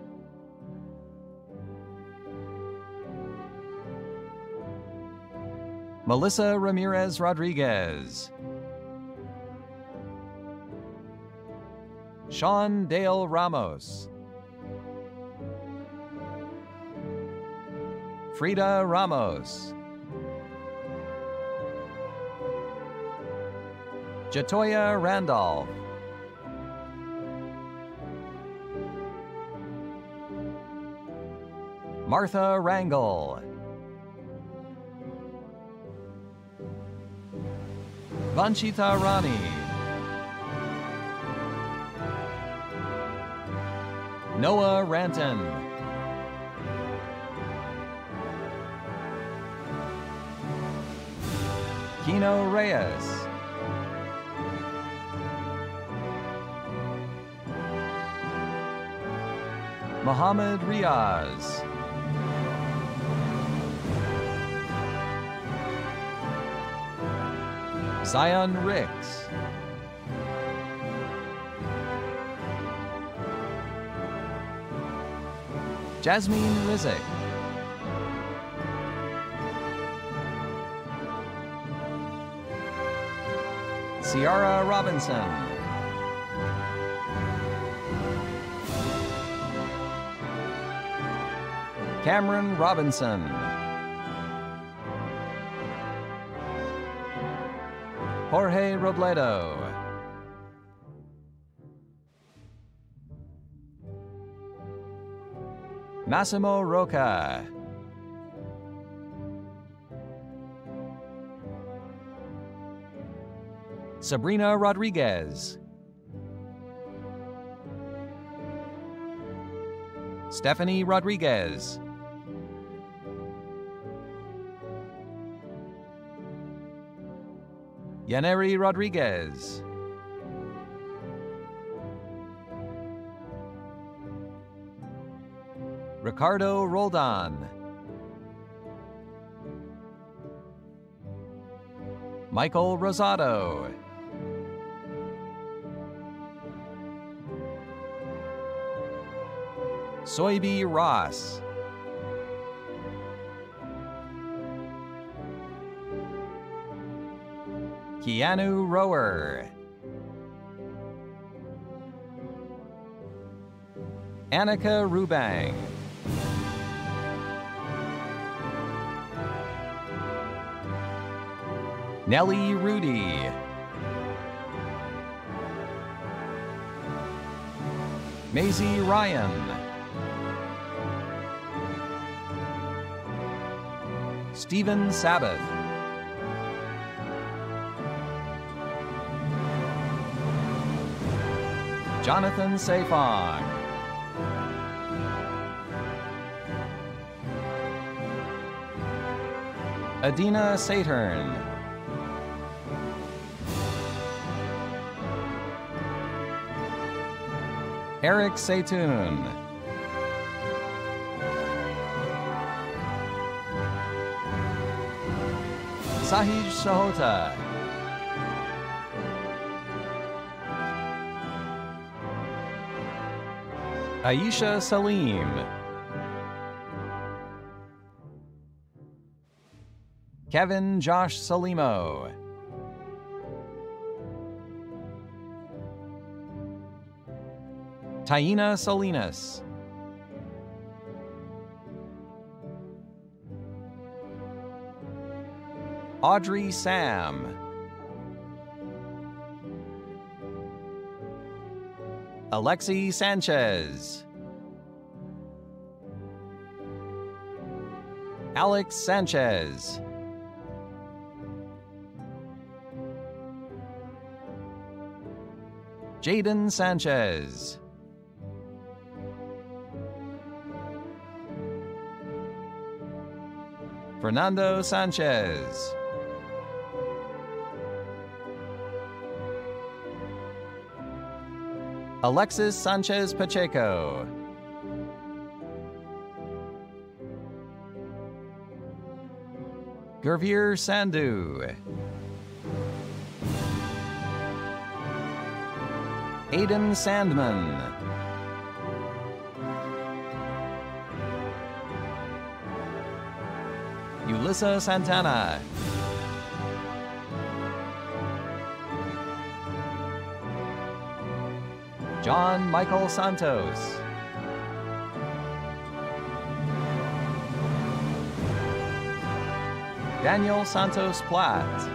Melissa Ramirez Rodriguez. Sean Dale Ramos. Frida Ramos. Jatoya Randolph. Martha Rangel. Vanchita Rani. Noah Ranton. Kino Reyes. Mohammed Riaz. Zion Ricks. Jasmine Rizek. Ciara Robinson. Cameron Robinson. Jorge Robledo. Massimo Roca. Sabrina Rodriguez. Stephanie Rodriguez. Yaneri Rodriguez. Ricardo Roldan. Michael Rosado. Soybe Ross. Keanu Rower, Annika Rubang, Nellie Rudy, Maisie Ryan, Stephen Sabbath, Jonathan Safong, Adina Saturn, Eric Satoon, Sahij Sahota, Aisha Salim, Kevin Josh Salimo, Taina Salinas, Audrey Sam, Alexi Sanchez, Alex Sanchez, Jaden Sanchez, Fernando Sanchez, Alexis Sanchez Pacheco, Gurveer Sandhu, Aiden Sandman, Ulissa Santana, John Michael Santos, Daniel Santos Platt,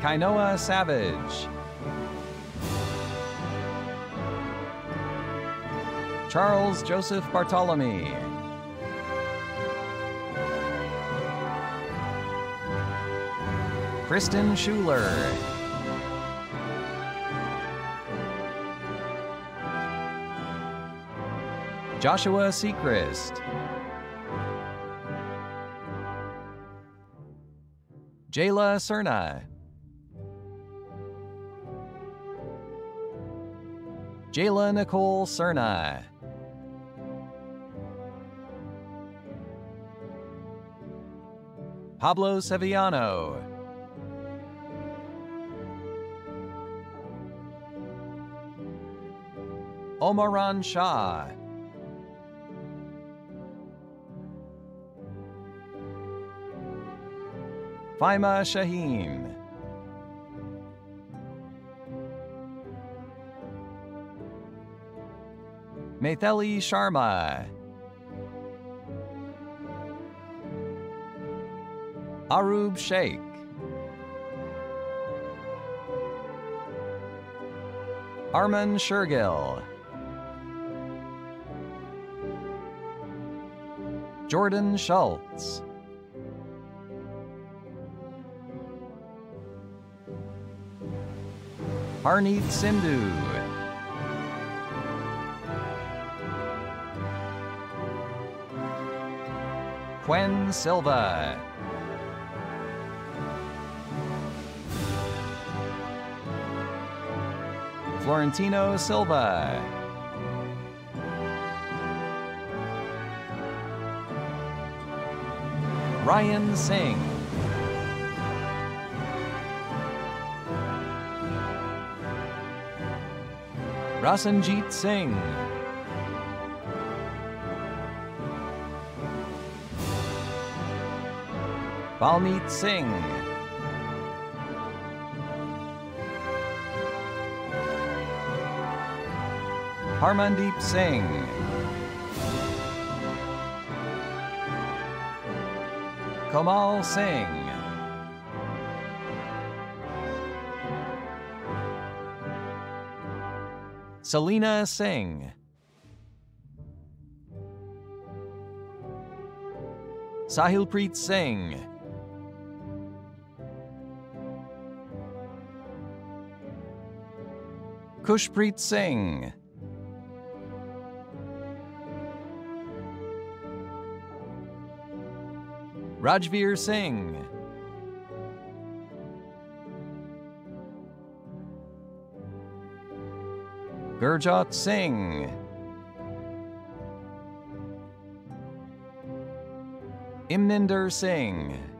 Kainoa Savage, Charles Joseph Bartolome, Kristen Schuler, Joshua Seacrest, Jayla Cerna, Jayla Nicole Cerna, Pablo Sevillano, Omaran Shah, Faima Shaheen, Maitheli Sharma, Arub Sheikh, Arman Shergill, Jordan Schultz, Harneet Sindhu, Quen Silva, Florentino Silva, Ryan Singh, Rasanjit Singh, Balmeet Singh. Harmandeep Singh. Komal Singh. Selena Singh. Sahilpreet Singh. Kushpreet Singh. Rajveer Singh. Gurjot Singh. Imninder Singh.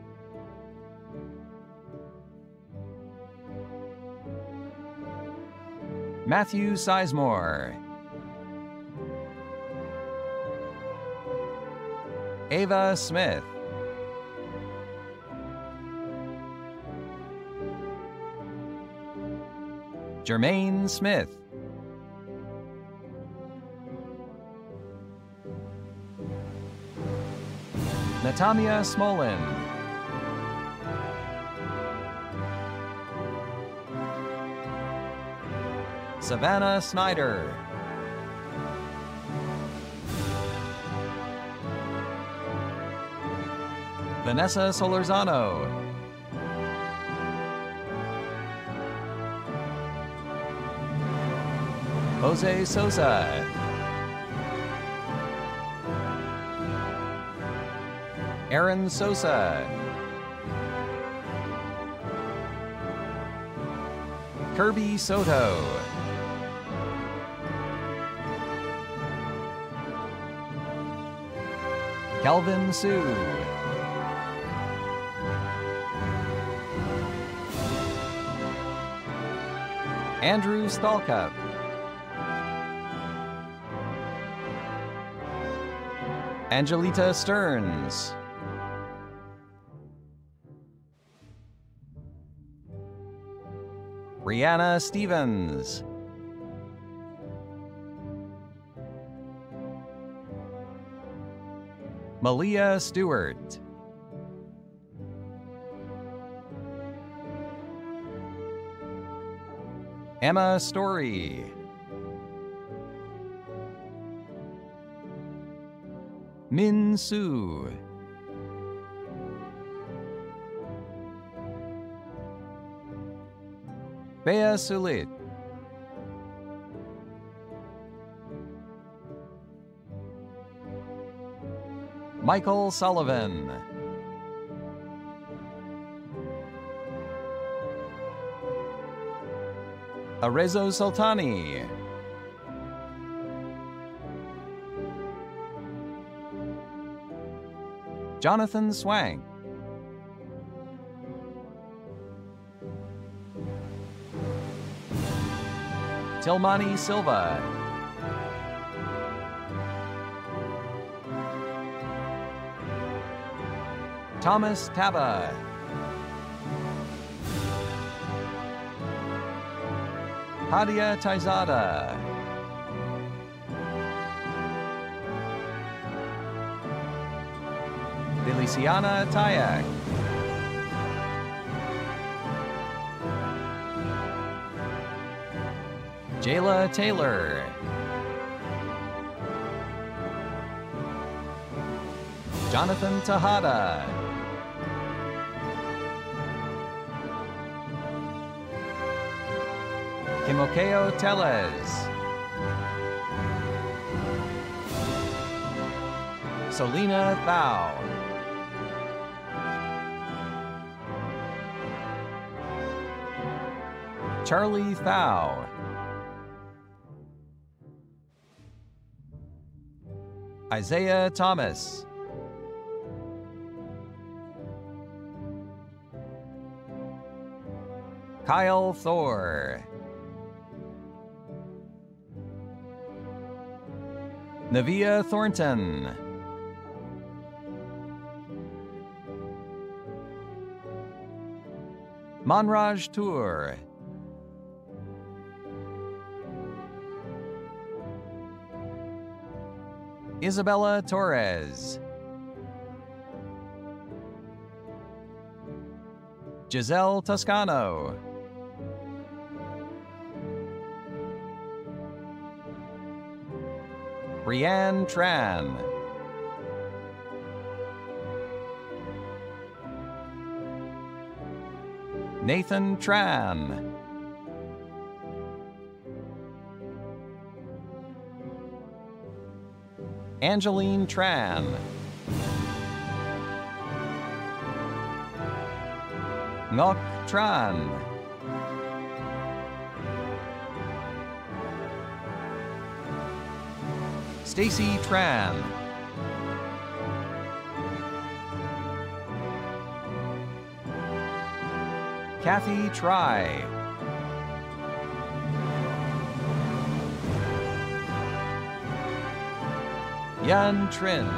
Matthew Sizemore. Ava Smith. Jermaine Smith. Natanya Smolin. Savannah Snyder. Vanessa Solorzano. Jose Sosa. Aaron Sosa. Kirby Soto. Kelvin Sue. Andrew Stalkup. Angelita Stearns. Brianna Stevens. Malia Stewart. Emma Story. Min Soo. Bea Sulit. Michael Sullivan. Arezo Sultani. Jonathan Swank. Tilmani Silva. Thomas Taba. Hadia Taizada. Feliciana Tayak. Jayla Taylor. Jonathan Tejada. Timokeo Teles. Selena Thao. Charlie Thao. Isaiah Thomas. Kyle Thor. Navia Thornton. Manraj Tour, Isabella Torres, Giselle Toscano, Brianne Tran, Nathan Tran, Angeline Tran, Ngok Tran, Stacy Tran, Kathy Try, Yan Trin,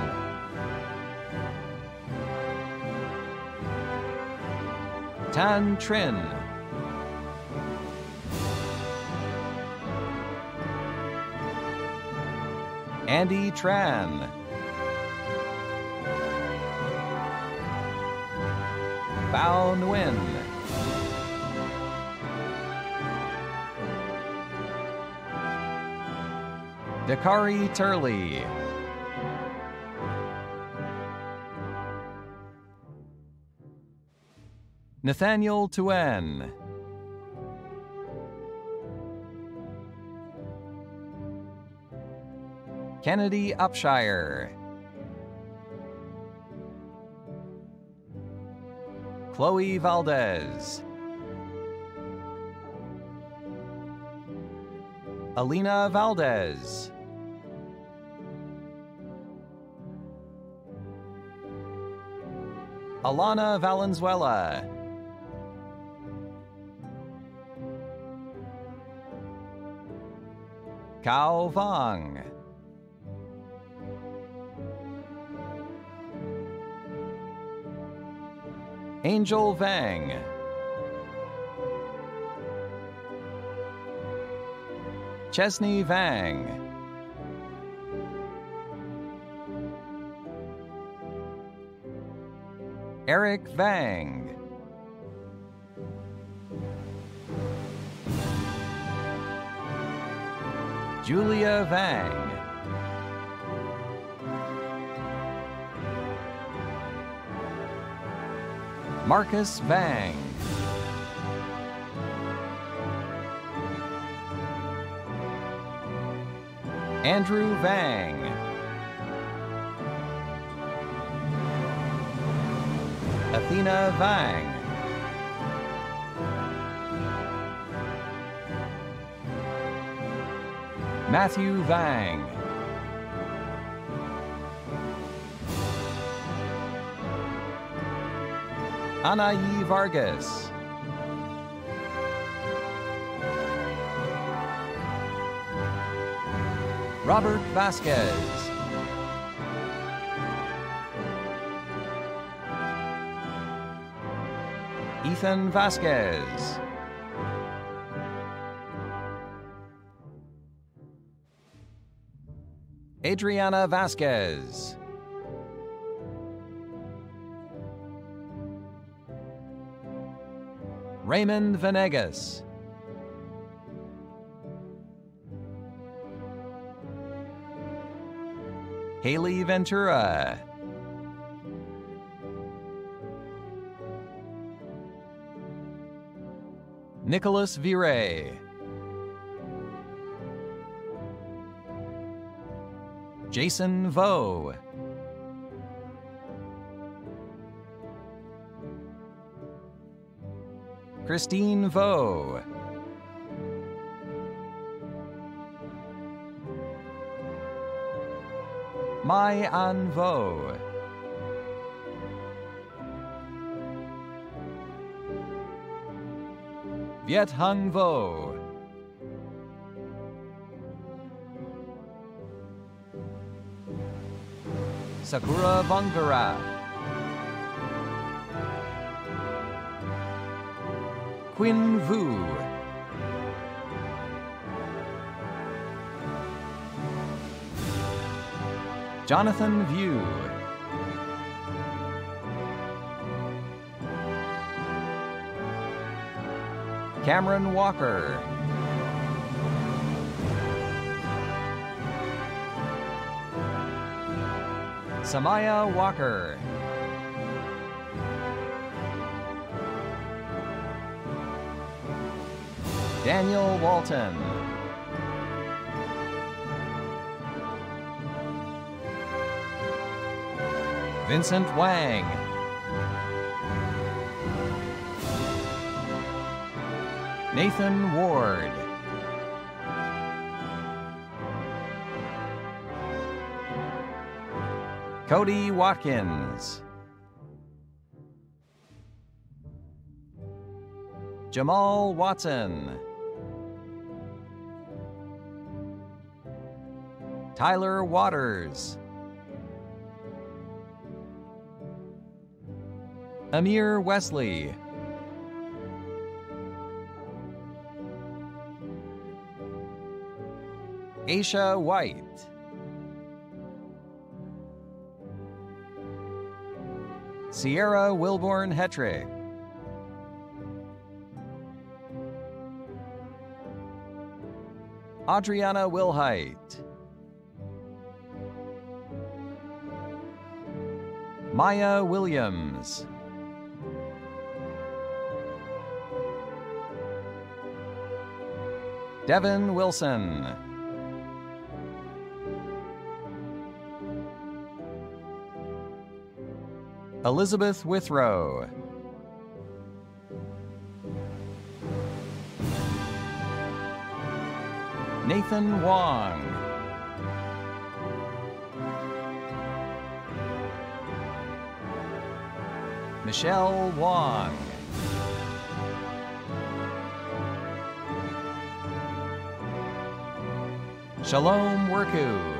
Tan Trin, Andy Tran, Bao Nguyen, Dakari Turley, Nathaniel Tuen, Kennedy Upshire, Chloe Valdez, Alina Valdez, Alana Valenzuela, Cao Vang, Angel Vang, Chesney Vang, Eric Vang, Julia Vang, Marcus Vang, Andrew Vang, Athena Vang, Matthew Vang, Anayi Vargas, Robert Vasquez, Ethan Vasquez, Adriana Vasquez, Raymond Venegas, Haley Ventura, Nicholas Viray, Jason Vo, Christine Vo, Mai An Vo, Viet Hung Vo, Sakura Vongvara, Quinn Vu. Jonathan View. Cameron Walker. Samaya Walker. Daniel Walton. Vincent Wang. Nathan Ward. Cody Watkins. Jamal Watson. Tyler Waters. Amir Wesley. Aisha White. Sierra Wilborn Hetrick. Adriana Wilhite. Maya Williams. Devin Wilson. Elizabeth Withrow. Nathan Wong. Michelle Wong. Shalom Worku.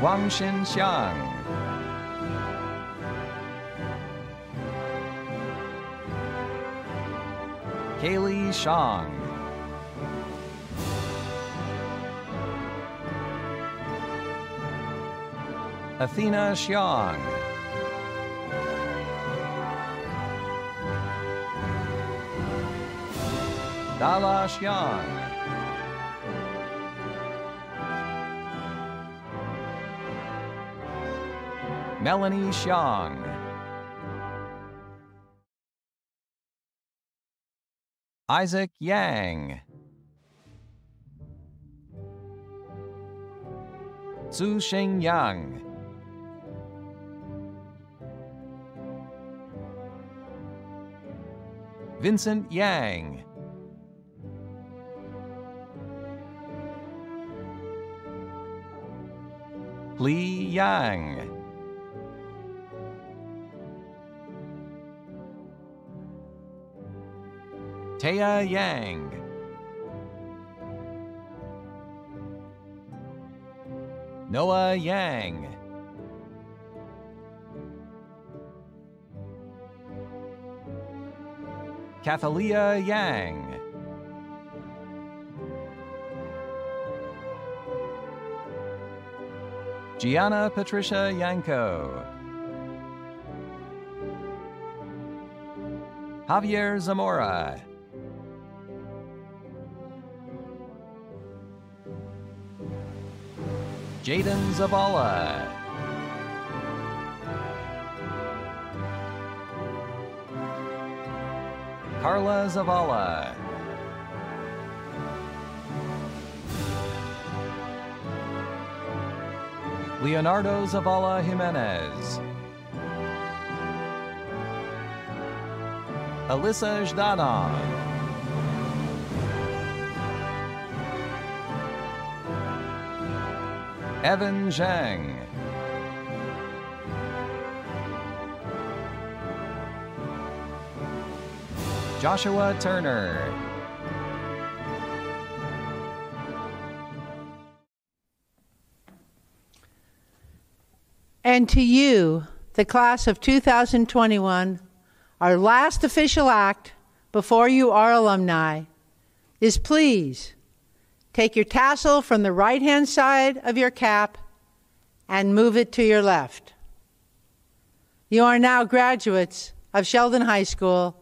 Wang Xin Xiang. Kaylee Shang. Athena Xiang. Dala Xiang. Melanie Xiang. Isaac Yang. Zhu Sheng Yang. Vincent Yang. Li Yang. Taya Yang. Noah Yang. Cathalia Yang. Gianna Patricia Yanko. Javier Zamora. Jaden Zavala. Carla Zavala. Leonardo Zavala Jimenez. Alyssa Zhdanov. Evan Zhang. Joshua Turner. And to you, the class of 2021, our last official act before you are alumni is please take your tassel from the right-hand side of your cap and move it to your left. You are now graduates of Sheldon High School,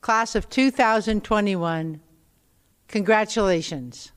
class of 2021. Congratulations.